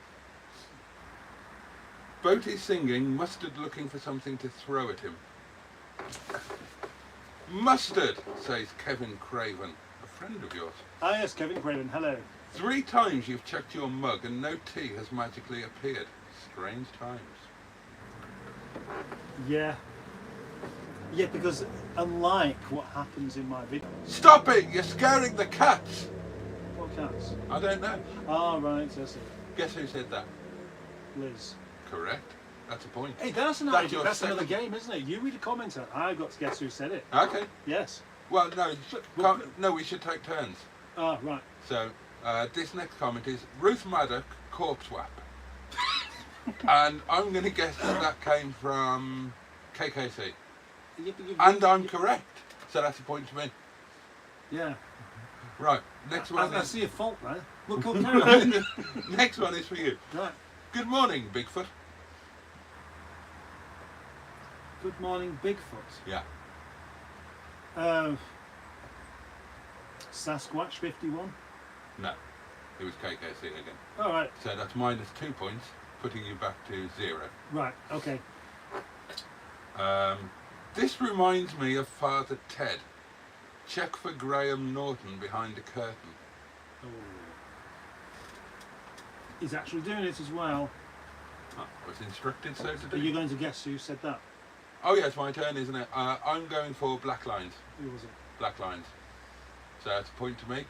Speaker 2: Boaty singing, Mustard looking for something to throw at him. Mustard, says Kevin Craven, a friend of yours.
Speaker 1: Ah yes, Kevin Craven, hello.
Speaker 2: 3 times you've checked your mug and no tea has magically appeared. Strange times.
Speaker 1: Yeah. Yeah, because unlike what happens in my video...
Speaker 2: Stop it! You're scaring the cats!
Speaker 1: What cats?
Speaker 2: I don't know.
Speaker 1: Ah, right, I see.
Speaker 2: Guess who said that?
Speaker 1: Liz.
Speaker 2: Correct. That's a point.
Speaker 1: Hey, that's
Speaker 2: your
Speaker 1: that's another
Speaker 2: second-
Speaker 1: game, isn't it? You read a commenter. I got to guess who said it.
Speaker 2: Okay.
Speaker 1: Yes.
Speaker 2: Well, no, we should take turns.
Speaker 1: Ah, right.
Speaker 2: So, this next comment is Ruth Maddock, corpse whap. And I'm going to guess that came from KKC.
Speaker 1: Yeah, but
Speaker 2: And I'm correct. So that's a point to me.
Speaker 1: Yeah.
Speaker 2: Right, next one
Speaker 1: I
Speaker 2: is...
Speaker 1: see a fault there. Look, carry on.
Speaker 2: Next one is for you.
Speaker 1: Right.
Speaker 2: Good morning, Bigfoot.
Speaker 1: Good morning, Bigfoot.
Speaker 2: Yeah.
Speaker 1: Sasquatch 51.
Speaker 2: No, it was KKC again.
Speaker 1: All right.
Speaker 2: So that's minus 2 points, putting you back to 0.
Speaker 1: Right. Okay.
Speaker 2: This reminds me of Father Ted. Check for Graham Norton behind the curtain.
Speaker 1: Oh. He's actually doing it as well.
Speaker 2: Oh, was instructed so to
Speaker 1: Are
Speaker 2: do.
Speaker 1: you going to guess who said that?
Speaker 2: Oh yeah, it's my turn, isn't it? I'm going for black lines.
Speaker 1: Who was it?
Speaker 2: Black lines. So that's a point to me,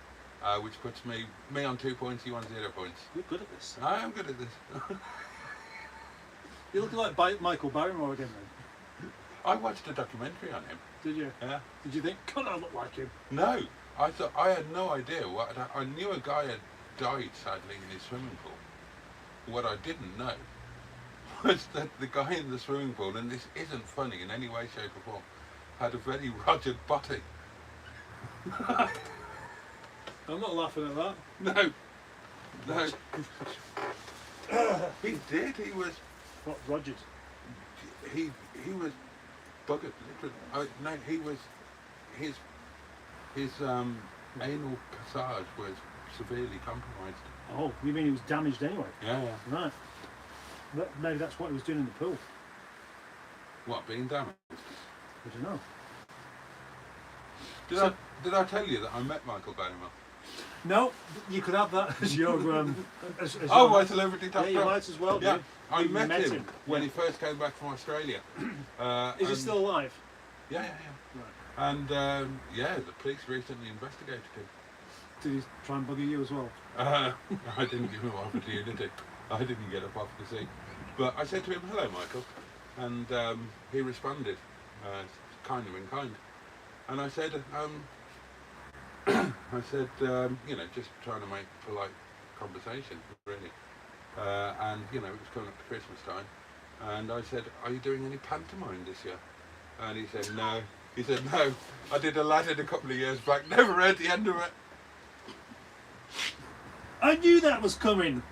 Speaker 2: which puts me on 2 points, you on 0 points.
Speaker 1: You're good at this.
Speaker 2: I am good at this.
Speaker 1: You look like Michael Barrymore again, then.
Speaker 2: I watched a documentary on him.
Speaker 1: Did you?
Speaker 2: Yeah.
Speaker 1: Did you think, God, I look like him?
Speaker 2: No, I thought I had no idea. I knew a guy had died sadly in his swimming pool. What I didn't know was that the guy in the swimming pool, and this isn't funny in any way, shape or form, had a very Roger body.
Speaker 1: I'm not laughing at that.
Speaker 2: No. He did. He was.
Speaker 1: What, Rogers?
Speaker 2: He was buggered. Literally. No, he was. His anal passage was severely compromised.
Speaker 1: Oh, you mean he was damaged anyway?
Speaker 2: Yeah.
Speaker 1: Right. Maybe that's what he was doing in the pool.
Speaker 2: What, being damaged?
Speaker 1: I don't know.
Speaker 2: Did I tell you that I met Michael Barrymore?
Speaker 1: No, you could have that as your... as
Speaker 2: Oh,
Speaker 1: your,
Speaker 2: my celebrity top
Speaker 1: yeah, you
Speaker 2: dog.
Speaker 1: might as well do.
Speaker 2: Yeah, I
Speaker 1: You
Speaker 2: met him when
Speaker 1: yeah.
Speaker 2: he first came back from Australia.
Speaker 1: Is he still alive?
Speaker 2: Yeah.
Speaker 1: Right.
Speaker 2: And yeah, the police recently investigated him.
Speaker 1: Did he try and bugger you as well?
Speaker 2: I didn't give him an opportunity. I didn't get up off the seat. But I said to him, hello, Michael. And he responded, kind of in kind. And I said, you know, just trying to make polite conversation, really. And, you know, it was coming up to Christmas time. And I said, are you doing any pantomime this year? And he said, no. He said, no, I did Aladdin a couple of years back, never read the end of it.
Speaker 1: I knew that was coming.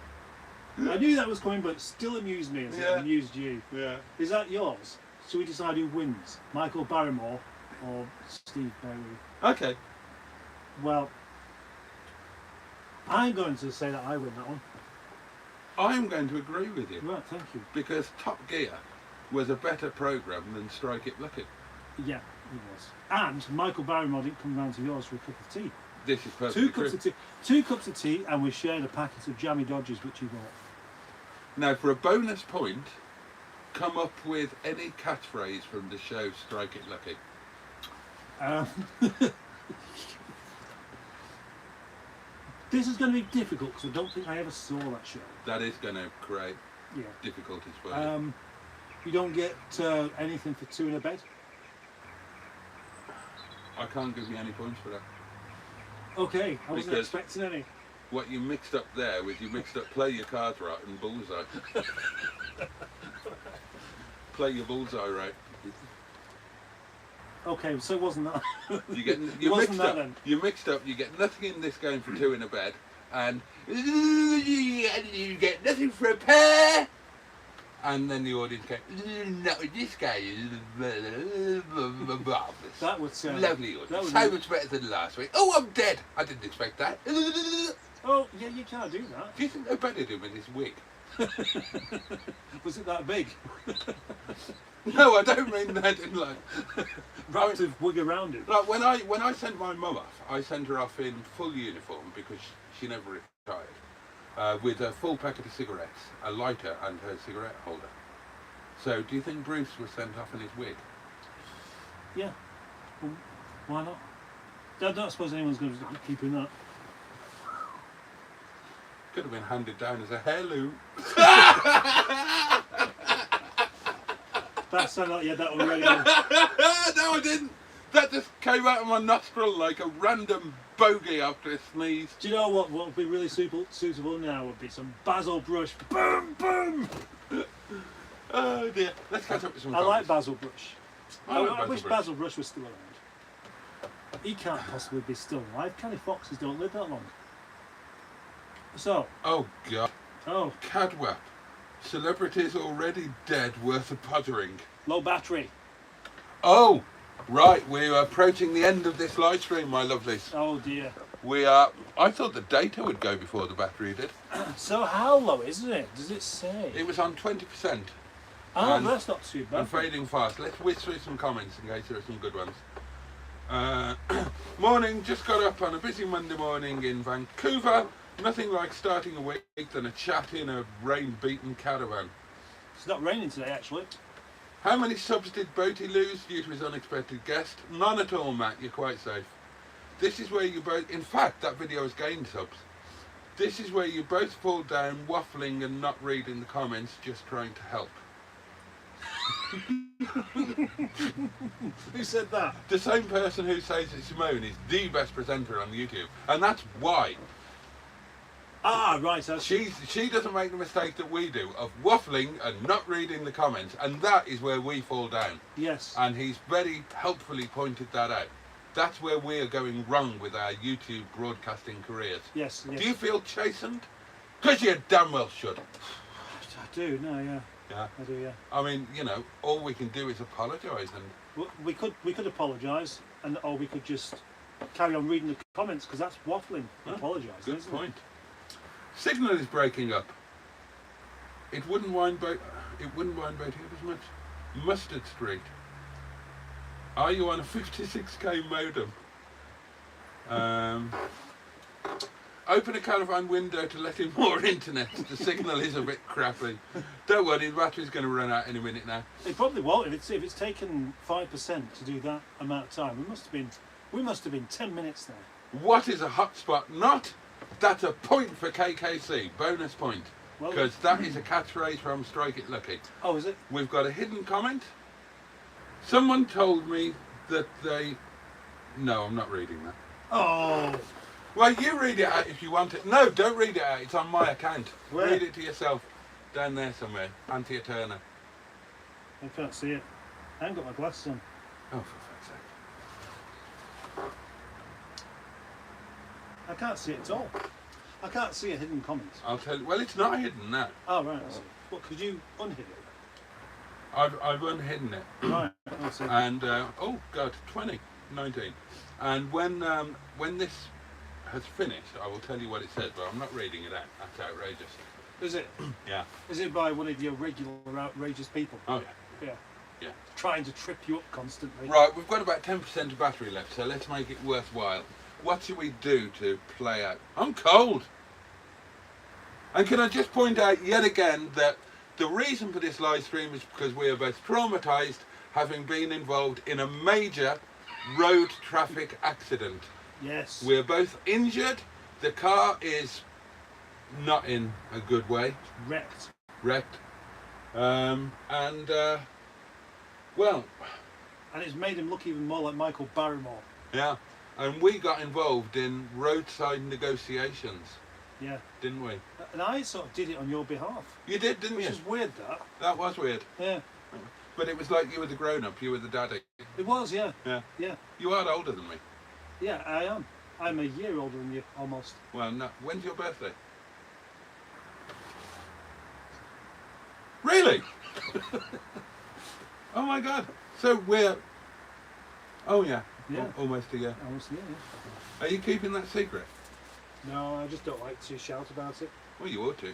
Speaker 1: I knew that was coming, but it still amused me as it
Speaker 2: Yeah.
Speaker 1: amused you.
Speaker 2: Yeah.
Speaker 1: Is that yours? Shall we decide who wins? Michael Barrymore or Steve Bowie?
Speaker 2: Okay.
Speaker 1: Well, I'm going to say that I win that one.
Speaker 2: I'm going to agree with you.
Speaker 1: Right, thank you.
Speaker 2: Because Top Gear was a better programme than Strike It Lucky.
Speaker 1: Yeah, it was. And Michael Barrymore didn't come round to yours for a cup of tea.
Speaker 2: This is perfectly
Speaker 1: Two cups
Speaker 2: true.
Speaker 1: of tea. 2 cups of tea, and we shared a packet of jammy dodgers which you bought.
Speaker 2: Now, for a bonus point, come up with any catchphrase from the show Strike It Lucky.
Speaker 1: This is going to be difficult because I don't think I ever saw that show.
Speaker 2: That is going to create
Speaker 1: Yeah.
Speaker 2: difficulties for you.
Speaker 1: You don't get anything for 2 in a bed.
Speaker 2: I can't give you any points for that.
Speaker 1: Okay, I wasn't
Speaker 2: Because-
Speaker 1: expecting any.
Speaker 2: What you mixed up there was you mixed up play your cards right and bullseye. Play your bullseye right.
Speaker 1: Okay, so it wasn't that.
Speaker 2: You
Speaker 1: Wasn't
Speaker 2: mixed
Speaker 1: that
Speaker 2: up.
Speaker 1: then?
Speaker 2: You mixed up. You get nothing in this game for 2 in a bed, and you get nothing for a pair. And then the audience go, "No, this guy is marvelous.
Speaker 1: That would sound
Speaker 2: Lovely
Speaker 1: that
Speaker 2: audience.
Speaker 1: would
Speaker 2: So
Speaker 1: be-
Speaker 2: much better than last week. Oh, I'm dead. I didn't expect that.
Speaker 1: Oh, yeah, you can't do that.
Speaker 2: Do you think they buried him in his wig?
Speaker 1: Was it that big?
Speaker 2: No, I don't mean that in like.
Speaker 1: Wrapped with wig around it.
Speaker 2: Like when I sent my mum off, I sent her off in full uniform because she never retired, with a full packet of cigarettes, a lighter, and her cigarette holder. So, do you think Bruce was sent off in his wig?
Speaker 1: Yeah. Well, why not? I don't suppose anyone's going to be keeping that.
Speaker 2: Could have been handed down as a heirloom.
Speaker 1: That sounded like you had that already.
Speaker 2: No, I didn't. That just came out of my nostril like a random bogey after a sneeze.
Speaker 1: Do you know what would be really suitable now would be some basil brush. Boom, boom!
Speaker 2: Oh dear. Let's catch up with some
Speaker 1: I like
Speaker 2: comments.
Speaker 1: basil brush.
Speaker 2: I like
Speaker 1: I wish
Speaker 2: Basil Brush.
Speaker 1: Basil Brush was still around. He can't possibly be still alive, can he? Foxes don't live that long. So,
Speaker 2: Oh God.
Speaker 1: oh,
Speaker 2: Cadwap. Celebrities already dead worth of pottering.
Speaker 1: low battery.
Speaker 2: Oh, right. We are approaching the end of this live stream, my lovelies.
Speaker 1: Oh dear.
Speaker 2: We are. I thought the data would go before the battery did.
Speaker 1: So how low isn't it? Does it say?
Speaker 2: It was on 20%
Speaker 1: Oh,
Speaker 2: and-
Speaker 1: that's not too bad.
Speaker 2: and fading fast. Let's whiz through some comments in case there are some good ones. Morning. Just got up on a busy Monday morning in Vancouver. Nothing like starting a week than a chat in a rain-beaten caravan.
Speaker 1: It's not raining today, actually.
Speaker 2: How many subs did Boaty lose due to his unexpected guest? None at all, Matt. You're quite safe. This is where you both... In fact, that video has gained subs. This is where you both fall down, waffling and not reading the comments, just trying to help.
Speaker 1: Who said that?
Speaker 2: The same person who says that Simone is the best presenter on YouTube. And that's why.
Speaker 1: Ah, right. So
Speaker 2: She doesn't make the mistake that we do of waffling and not reading the comments. And that is where we fall down.
Speaker 1: yes.
Speaker 2: And he's very helpfully pointed that out. That's where we are going wrong with our YouTube broadcasting careers.
Speaker 1: Yes. Yes.
Speaker 2: Do you feel chastened? Because you damn well should.
Speaker 1: I do. No. Yeah.
Speaker 2: Yeah.
Speaker 1: I do. Yeah.
Speaker 2: I mean, you know, all we can do is apologise and
Speaker 1: We could apologise, or we could just carry on reading the comments because that's waffling. Apologise.
Speaker 2: good
Speaker 1: isn't
Speaker 2: point. Signal is breaking up. It wouldn't wind Boaty up as much. Mustard Street. Are you on a 56k modem? Open a caravan window to let in more internet. The signal is a bit crappy. Don't worry, the battery's going to run out any minute now.
Speaker 1: it? It probably won't. If it's taken 5% to do that amount of time, we must have been 10 minutes there.
Speaker 2: What is a hotspot not? That's a point for KKC. Bonus point.
Speaker 1: Well,
Speaker 2: Because that is a catchphrase from Strike It Lucky.
Speaker 1: oh, is it?
Speaker 2: We've got a hidden comment. Someone told me that they... No, I'm not reading that.
Speaker 1: Oh,
Speaker 2: Well, you read it out if you want it. No, don't read it out. It's on my account.
Speaker 1: Where?
Speaker 2: Read it to yourself. Down there somewhere. Antia Turner.
Speaker 1: I can't see it. I haven't got my glasses on.
Speaker 2: Oh, for fuck's sake.
Speaker 1: I can't see it at all. I can't see a hidden comment.
Speaker 2: I'll tell you. Well, it's not hidden now.
Speaker 1: Oh, right. I see. What, could you unhid it?
Speaker 2: I've unhidden it.
Speaker 1: Right. I see.
Speaker 2: And, oh, God, 2019. And when this has finished, I will tell you what it says, but I'm not reading it out. That's outrageous.
Speaker 1: Is it?
Speaker 2: Yeah.
Speaker 1: Is it by one of your regular outrageous people?
Speaker 2: Oh, yeah.
Speaker 1: Yeah.
Speaker 2: Yeah.
Speaker 1: Trying to trip you up constantly.
Speaker 2: Right, we've got about 10% of battery left, so let's make it worthwhile. What should we do to play out? I'm cold. And can I just point out yet again that the reason for this live stream is because we are both traumatised, having been involved in a major road traffic accident.
Speaker 1: Yes.
Speaker 2: We're both injured. The car is not in a good way.
Speaker 1: Wrecked.
Speaker 2: Wrecked. Well,
Speaker 1: And it's made him look even more like Michael Barrymore.
Speaker 2: yeah. And we got involved in roadside negotiations,
Speaker 1: Yeah.
Speaker 2: didn't we?
Speaker 1: And I sort of did it on your behalf.
Speaker 2: You did, didn't
Speaker 1: Which
Speaker 2: you?
Speaker 1: is weird, that.
Speaker 2: That was weird.
Speaker 1: Yeah.
Speaker 2: But it was like you were the grown-up, you were the daddy.
Speaker 1: It was, yeah.
Speaker 2: Yeah.
Speaker 1: Yeah.
Speaker 2: You are older than me.
Speaker 1: Yeah, I am. I'm a year older than you, almost.
Speaker 2: Well, no. When's your birthday? Really? Oh my God. So we're... Oh yeah.
Speaker 1: Yeah.
Speaker 2: Almost a year.
Speaker 1: Almost, yeah.
Speaker 2: Are you keeping that secret?
Speaker 1: No, I just don't like to shout about it.
Speaker 2: Well, you ought to.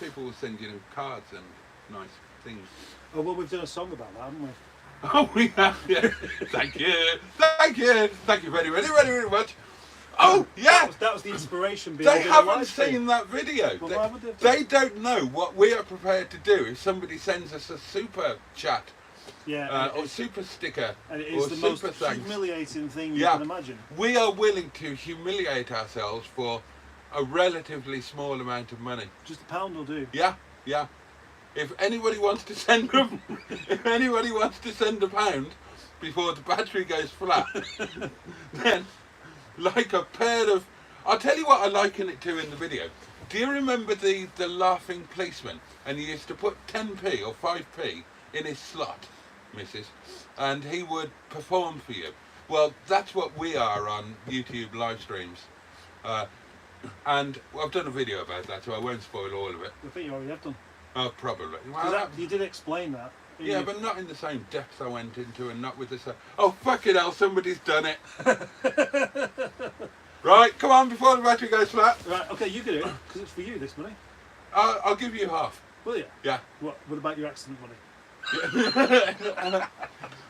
Speaker 2: People will send you cards and nice things.
Speaker 1: Oh, well, we've done a song about that, haven't we?
Speaker 2: Oh, we have, yeah. Thank you. Thank you. Thank you very, very, very, very much. Oh, yeah.
Speaker 1: That was the inspiration
Speaker 2: They
Speaker 1: behind the
Speaker 2: haven't
Speaker 1: live stream.
Speaker 2: seen that video.
Speaker 1: Well, why would they have done?
Speaker 2: They don't know what we are prepared to do if somebody sends us a super chat
Speaker 1: Yeah,
Speaker 2: or super sticker
Speaker 1: and it
Speaker 2: or
Speaker 1: is the most
Speaker 2: super thanks.
Speaker 1: humiliating thing you
Speaker 2: Yeah.
Speaker 1: can imagine.
Speaker 2: We are willing to humiliate ourselves for a relatively small amount of money.
Speaker 1: Just a pound will do.
Speaker 2: Yeah, yeah. If anybody wants to send if anybody wants to send a pound before the battery goes flat, then like a pair of... I'll tell you what I liken it to in the video. Do you remember the laughing policeman? And he used to put 10p or 5p in his slot, missus, and he would perform for you. Well, that's what we are on YouTube live streams. And I've done a video about that, so I won't spoil all of it.
Speaker 1: I think you already have done.
Speaker 2: Oh, probably.
Speaker 1: 'Cause
Speaker 2: Well,
Speaker 1: you did explain that.
Speaker 2: yeah,
Speaker 1: You-
Speaker 2: but not in the same depth I went into, and not with the same... Oh, fucking hell, somebody's done it. Right, come on, before the battery goes flat.
Speaker 1: Right, okay, you can do it, because it's for you, this money.
Speaker 2: I'll give you half.
Speaker 1: Will you?
Speaker 2: Yeah.
Speaker 1: What about your accident money?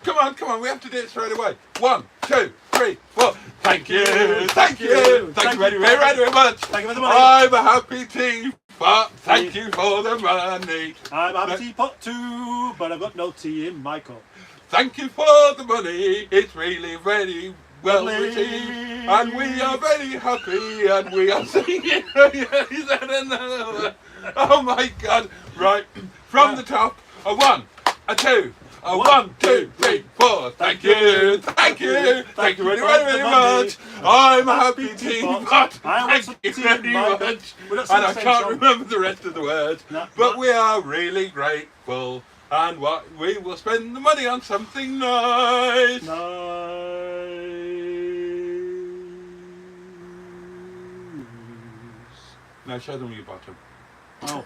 Speaker 2: Come on, we have to do it straight away. 1, 2, 3, 4. Thank you, thank you, thank you very, very, very much.
Speaker 1: Thank you for the money.
Speaker 2: I'm a happy teapot. Thank you for the money.
Speaker 1: I'm a teapot too, but I've got no tea in my cup.
Speaker 2: Thank you for the money. It's really very well
Speaker 1: Lovely.
Speaker 2: received, and we are very happy, and we are singing. Is that another? Oh my God! Right, from the top. A 1, a 2, a 1, 2, 3, 4. Thank you, thank you, thank you very, very, very much. I'm a happy teapot. Thank you very much. And I can't remember the rest of the words, but we are really grateful. And what we will spend the money on something nice. Now show them your bottom.
Speaker 1: Oh.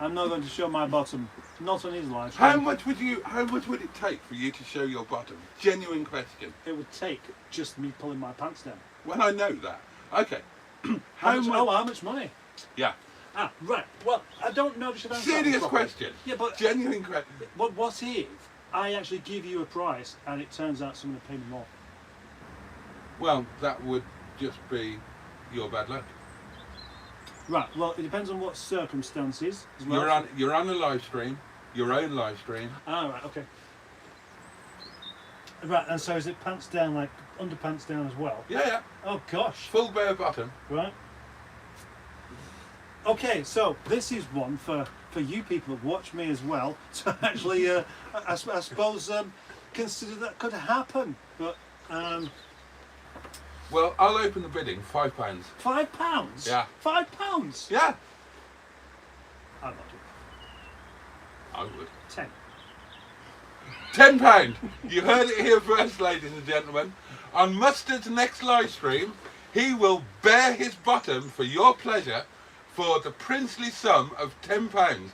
Speaker 1: I'm not going to show my bottom. Not on his live
Speaker 2: How
Speaker 1: stream.
Speaker 2: much would it take for you to show your bottom? Genuine question.
Speaker 1: It would take just me pulling my pants down.
Speaker 2: Well, I know that. Okay.
Speaker 1: How much money?
Speaker 2: Yeah.
Speaker 1: Ah, right. Well, I don't know if I should answer that
Speaker 2: Serious
Speaker 1: properly.
Speaker 2: question.
Speaker 1: Yeah, but
Speaker 2: Genuine question.
Speaker 1: what if I actually give you a price and it turns out someone will pay me more?
Speaker 2: Well, that would just be your bad luck.
Speaker 1: Right. Well, it depends on what circumstances. As well.
Speaker 2: You're on a live stream, your own live stream.
Speaker 1: Ah, right. Okay. Right. And so is it pants down, like underpants down as well?
Speaker 2: Yeah, yeah.
Speaker 1: Oh gosh.
Speaker 2: Full bare bottom.
Speaker 1: Right. Okay, so this is one for you people that watch me as well to actually, I suppose, consider that could happen. But
Speaker 2: Well, I'll open the bidding. £5.
Speaker 1: £5?
Speaker 2: Yeah.
Speaker 1: £5?
Speaker 2: Yeah.
Speaker 1: I'm not doing
Speaker 2: I would.
Speaker 1: it. £10.
Speaker 2: £10. You heard it here first, ladies and gentlemen. On Mustard's next live stream, he will bare his bottom for your pleasure for the princely sum of £10.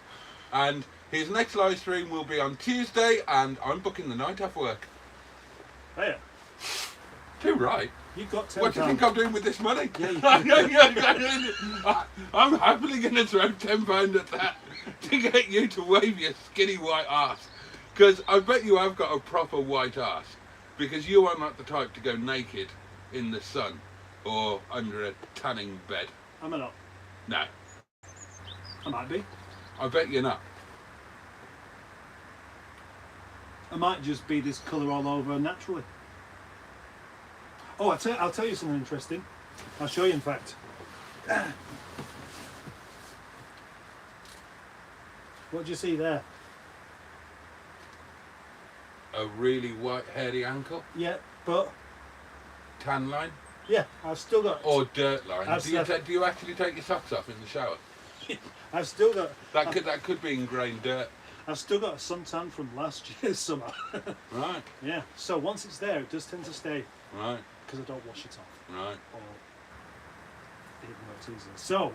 Speaker 2: And his next live stream will be on Tuesday, and I'm booking the night off work.
Speaker 1: Oh yeah.
Speaker 2: Too right.
Speaker 1: You've got £10.
Speaker 2: What do you think I'm doing with this money?
Speaker 1: Yeah,
Speaker 2: I'm happily going to throw £10 at that to get you to wave your skinny white arse. Because I bet you have got a proper white arse. Because you are not the type to go naked in the sun or under a tanning bed.
Speaker 1: Am I not?
Speaker 2: No,
Speaker 1: I might be.
Speaker 2: I bet you're not.
Speaker 1: It might just be this colour all over naturally. Oh, I'll tell you something interesting. I'll show you, in fact. What do you see there?
Speaker 2: A really white hairy ankle?
Speaker 1: Yeah, but...
Speaker 2: Tan line?
Speaker 1: Yeah, I've still got...
Speaker 2: Or dirt line?
Speaker 1: I've
Speaker 2: Do you actually take your socks off in the shower?
Speaker 1: I've still got...
Speaker 2: That could be ingrained dirt.
Speaker 1: I've still got a suntan from last year's summer.
Speaker 2: Right.
Speaker 1: Yeah, so once it's there, it does tend to stay.
Speaker 2: Right.
Speaker 1: Because I don't wash it off.
Speaker 2: Right.
Speaker 1: Or it works easily. So...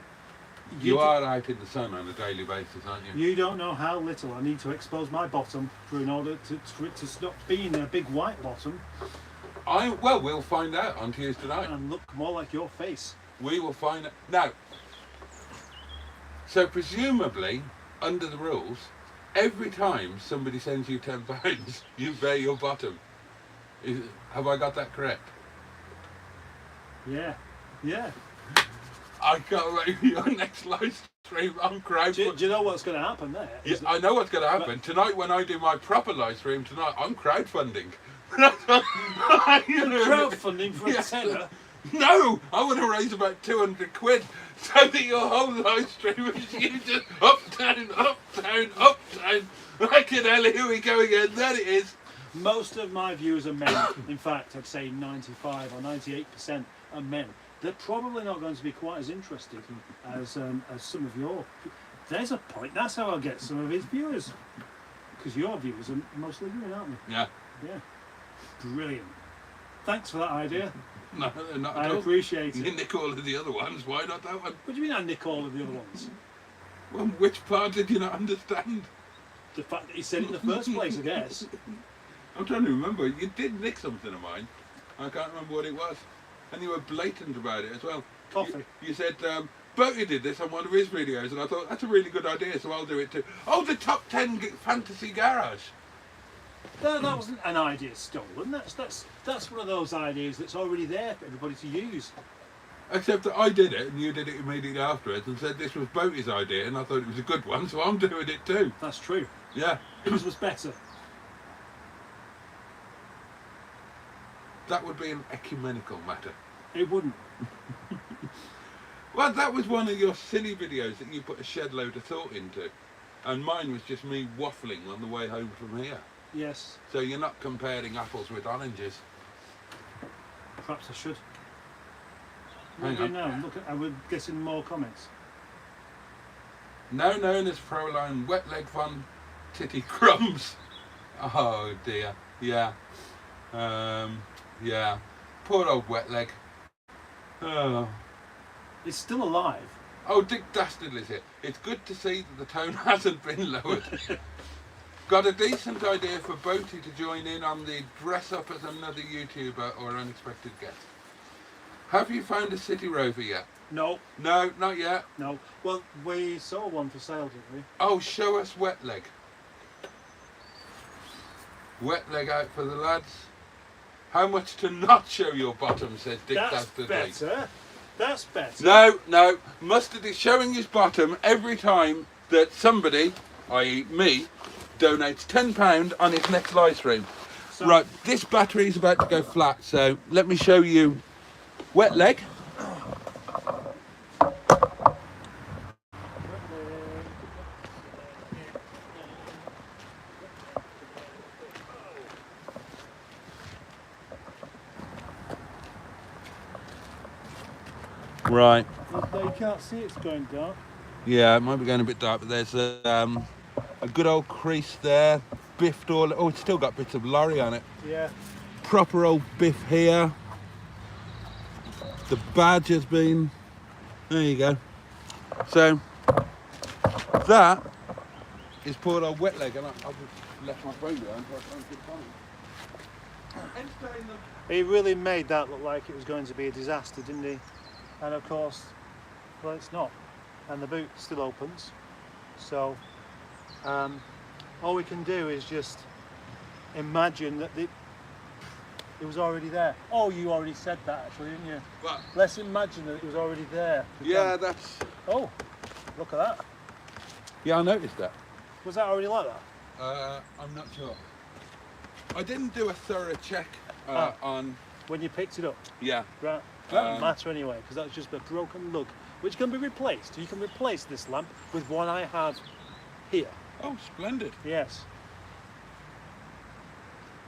Speaker 2: You are out in the sun on a daily basis, aren't you?
Speaker 1: You don't know how little I need to expose my bottom in order for it to stop being a big white bottom.
Speaker 2: Well, we'll find out on Tuesday night.
Speaker 1: And look more like your face.
Speaker 2: We will find out. Now, so presumably, under the rules, every time somebody sends you £10, you bear your bottom. Have I got that correct?
Speaker 1: Yeah. Yeah.
Speaker 2: I can't wait for your next live stream. I'm crowdfunding.
Speaker 1: Do you know what's going to happen there?
Speaker 2: Yeah, I know what's going to happen. Tonight, when I do my proper live stream tonight, I'm crowdfunding.
Speaker 1: Crowdfunding for a tenner?
Speaker 2: No! I want to raise about 200 quid so that your whole live stream is you just up, down, up, down, up, down. Fucking hell, here we go again. There it is.
Speaker 1: Most of my viewers are men. In fact, I'd say 95 or 98% are men. They're probably not going to be quite as interested as some of your... There's a point. That's how I'll get some of his viewers. Because your viewers are mostly women, aren't they?
Speaker 2: Yeah.
Speaker 1: Yeah. Brilliant. Thanks for that idea.
Speaker 2: No, not at
Speaker 1: I
Speaker 2: all.
Speaker 1: appreciate
Speaker 2: You
Speaker 1: it.
Speaker 2: nick all of the other ones. Why not that one?
Speaker 1: What do you mean I nick all of the other ones?
Speaker 2: Well, which part did you not understand?
Speaker 1: The fact that he said it in the first place, I guess.
Speaker 2: I'm trying to remember. You did nick something of mine. I can't remember what it was. And you were blatant about it as well.
Speaker 1: Coffee.
Speaker 2: You said, Boaty did this on one of his videos, and I thought, that's a really good idea, so I'll do it too. Oh, the top 10 fantasy garage.
Speaker 1: That wasn't an idea stolen. That's one of those ideas that's already there for everybody to use.
Speaker 2: Except that I did it, and you did it immediately afterwards, and said this was Boaty's idea, and I thought it was a good one, so I'm doing it too.
Speaker 1: That's true.
Speaker 2: Yeah.
Speaker 1: His was better.
Speaker 2: That would be an ecumenical matter.
Speaker 1: It wouldn't.
Speaker 2: Well, that was one of your silly videos that you put a shed load of thought into. And mine was just me waffling on the way home from here.
Speaker 1: Yes.
Speaker 2: So you're not comparing apples with oranges.
Speaker 1: Perhaps I should.
Speaker 2: Hang
Speaker 1: What are
Speaker 2: on.
Speaker 1: we doing now? Look at, we're getting more comments.
Speaker 2: Now known as Fräulein Wet Leg von Titty Crumbs. Oh dear. Yeah. Yeah. Poor old Wet Leg. Oh.
Speaker 1: It's still alive.
Speaker 2: Oh, Dick Dastardly's here. It's good to see that the tone hasn't been lowered. Got a decent idea for Boaty to join in on the dress up as another YouTuber or unexpected guest. Have you found a city Rover yet?
Speaker 1: No.
Speaker 2: No, not yet.
Speaker 1: No. Well, we saw one for sale, didn't we?
Speaker 2: Oh, show us Wet Leg. Wet Leg out for the lads. How much to not show your bottom, says Dick
Speaker 1: That's
Speaker 2: Dastardly.
Speaker 1: better. That's better.
Speaker 2: No. Mustard is showing his bottom every time that somebody, i.e. me, donates £10 on his next live stream.
Speaker 1: So,
Speaker 2: Right, this battery is about to go flat, so let me show you Wet Leg. Right.
Speaker 1: Although you can't see it's going dark.
Speaker 2: Yeah, it might be going a bit dark, but there's a good old crease there. Biffed all. Oh, it's still got bits of lorry on it.
Speaker 1: Yeah.
Speaker 2: Proper old biff here. The badge has been. There you go. So that is poor old Wet Leg, and I've just left my phone behind so I can't get time.
Speaker 1: He really made that look like it was going to be a disaster, didn't he? And of course, well, it's not. And the boot still opens. So all we can do is just imagine that it was already there. Oh, you already said that actually, didn't you?
Speaker 2: What?
Speaker 1: Let's imagine that it was already there.
Speaker 2: Yeah, that's.
Speaker 1: Oh, look at that.
Speaker 2: Yeah, I noticed that.
Speaker 1: Was that already like that?
Speaker 2: I'm not sure. I didn't do a thorough check on.
Speaker 1: When you picked it up.
Speaker 2: Yeah.
Speaker 1: Right. That doesn't matter anyway, because that's just a broken lug, which can be replaced. You can replace this lamp with one I have here.
Speaker 2: Oh, splendid.
Speaker 1: Yes.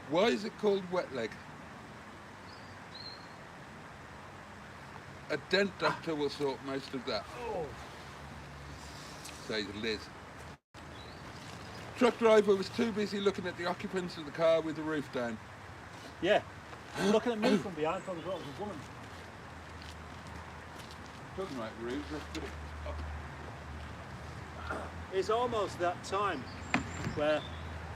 Speaker 2: Why is it called wet leg? A dent doctor will sort most of that.
Speaker 1: Oh.
Speaker 2: Says Liz. Truck driver was too busy looking at the occupants of the car with the roof down.
Speaker 1: Yeah. Looking at me from behind, probably thought it was a woman.
Speaker 2: Talking about roofs, let's put it up.
Speaker 1: It's almost that time where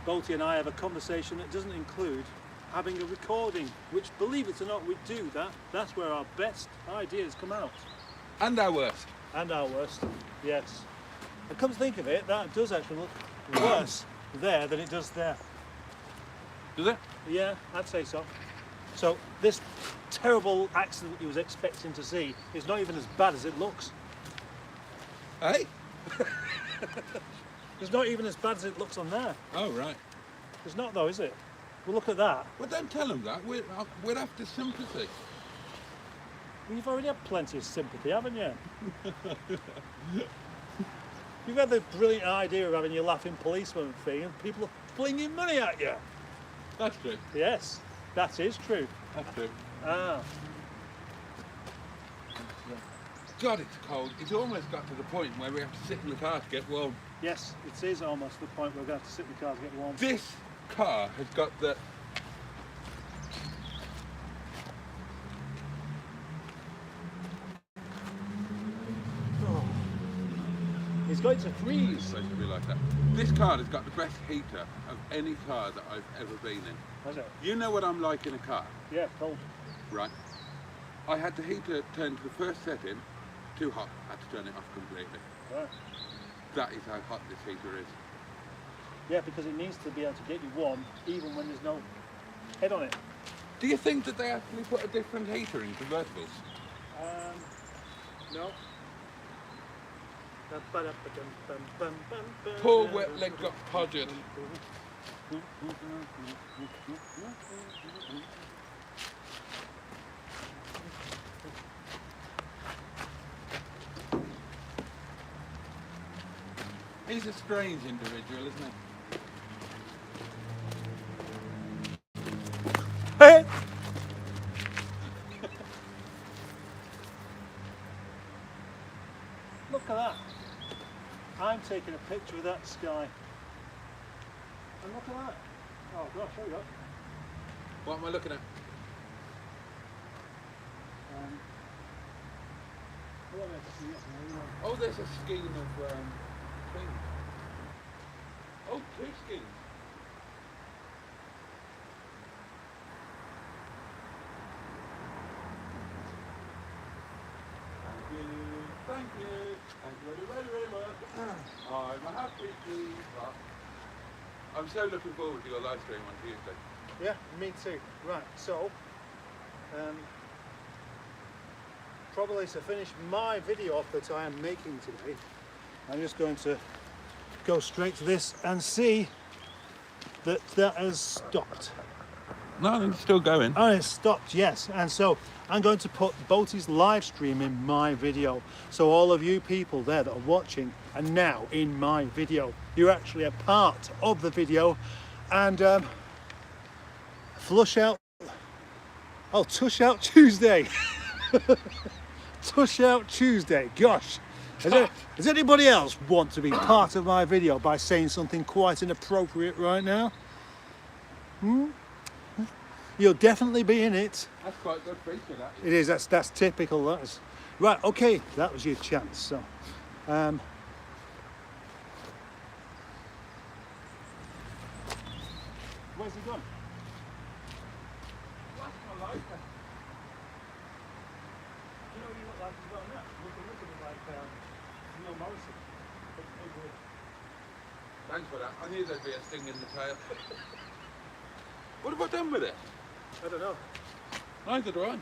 Speaker 1: Boaty and I have a conversation that doesn't include having a recording, which, believe it or not, we do that. That's where our best ideas come out.
Speaker 2: And our worst.
Speaker 1: And our worst, yes. And come to think of it, that does actually look worse there than it does there.
Speaker 2: Does it?
Speaker 1: Yeah, I'd say so. So this terrible accident you was expecting to see is not even as bad as it looks.
Speaker 2: Hey?
Speaker 1: It's not even as bad as it looks on there.
Speaker 2: Oh, right.
Speaker 1: It's not though, is it? Well, look at that.
Speaker 2: Well, don't tell them that. We're after sympathy.
Speaker 1: Well, you've already had plenty of sympathy, haven't you? You've had the brilliant idea of having your laughing policeman thing and people are flinging money at you.
Speaker 2: That's true.
Speaker 1: Yes, that is true.
Speaker 2: That's true.
Speaker 1: Ah.
Speaker 2: God, it's cold. It's almost got to the point where we have to sit in the car to get warm.
Speaker 1: Yes, it is almost the point where we're going to have to sit in the car to get warm.
Speaker 2: This car has got the...
Speaker 1: It's going to
Speaker 2: It's
Speaker 1: freeze.
Speaker 2: supposed to be like that. This car has got the best heater of any car that I've ever been in.
Speaker 1: Has it?
Speaker 2: You know what I'm like in a car,
Speaker 1: Yeah, cold.
Speaker 2: right? I had the heater turned to the first setting, too hot, had to turn it off completely.
Speaker 1: Right.
Speaker 2: That is how hot this heater is.
Speaker 1: Yeah, because it needs to be able to get you warm even when there's no head on it.
Speaker 2: Do you think that they actually put a different heater in convertibles?
Speaker 1: No.
Speaker 2: Poor wet leg got podgered. He's a strange individual, isn't he?
Speaker 1: Hey! Look at that. I'm taking a picture of that sky. And look at that. Oh gosh, there we go.
Speaker 2: What am I looking at?
Speaker 1: What am I to see?
Speaker 2: Oh, there's a skein of things. Oh, two skeins. Thank you very much. I'm a happy keeper. I'm so looking forward to your live stream on Tuesday.
Speaker 1: Yeah, me too. Right, so probably to finish my video off that I am making today, I'm just going to go straight to this and see that that has stopped.
Speaker 2: No, it's still going.
Speaker 1: Oh, it's stopped, yes. And so I'm going to put Boaty's live stream in my video. So all of you people there that are watching are now in my video. You're actually a part of the video. And flush out. Oh, Tush Out Tuesday. Tush Out Tuesday. Gosh. Does anybody else want to be part of my video by saying something quite inappropriate right now? You'll definitely be in it.
Speaker 2: That's quite a good feature, that.
Speaker 1: It is. That's typical. That is. Right. Okay. That was your chance. So, where's he gone?
Speaker 2: That's my life.
Speaker 1: You know what you look like as well now? Look at him like Neil Morrison.
Speaker 2: Thanks for that. I knew there'd be a sting in the tail. What have I done with it?
Speaker 1: I don't know.
Speaker 2: Neither do I.
Speaker 1: Well,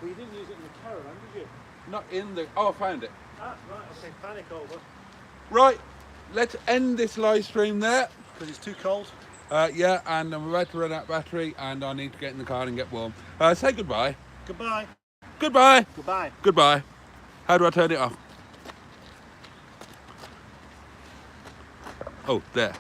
Speaker 1: you didn't use it in the caravan, did you?
Speaker 2: Not in the... Oh, I found it.
Speaker 1: Ah, right. Okay. Panic over.
Speaker 2: Right, let's end this live stream there.
Speaker 1: Because it's too cold.
Speaker 2: Yeah, and I'm about to run out of battery, and I need to get in the car and get warm. Say goodbye.
Speaker 1: Goodbye.
Speaker 2: Goodbye.
Speaker 1: Goodbye.
Speaker 2: Goodbye. How do I turn it off? Oh, there.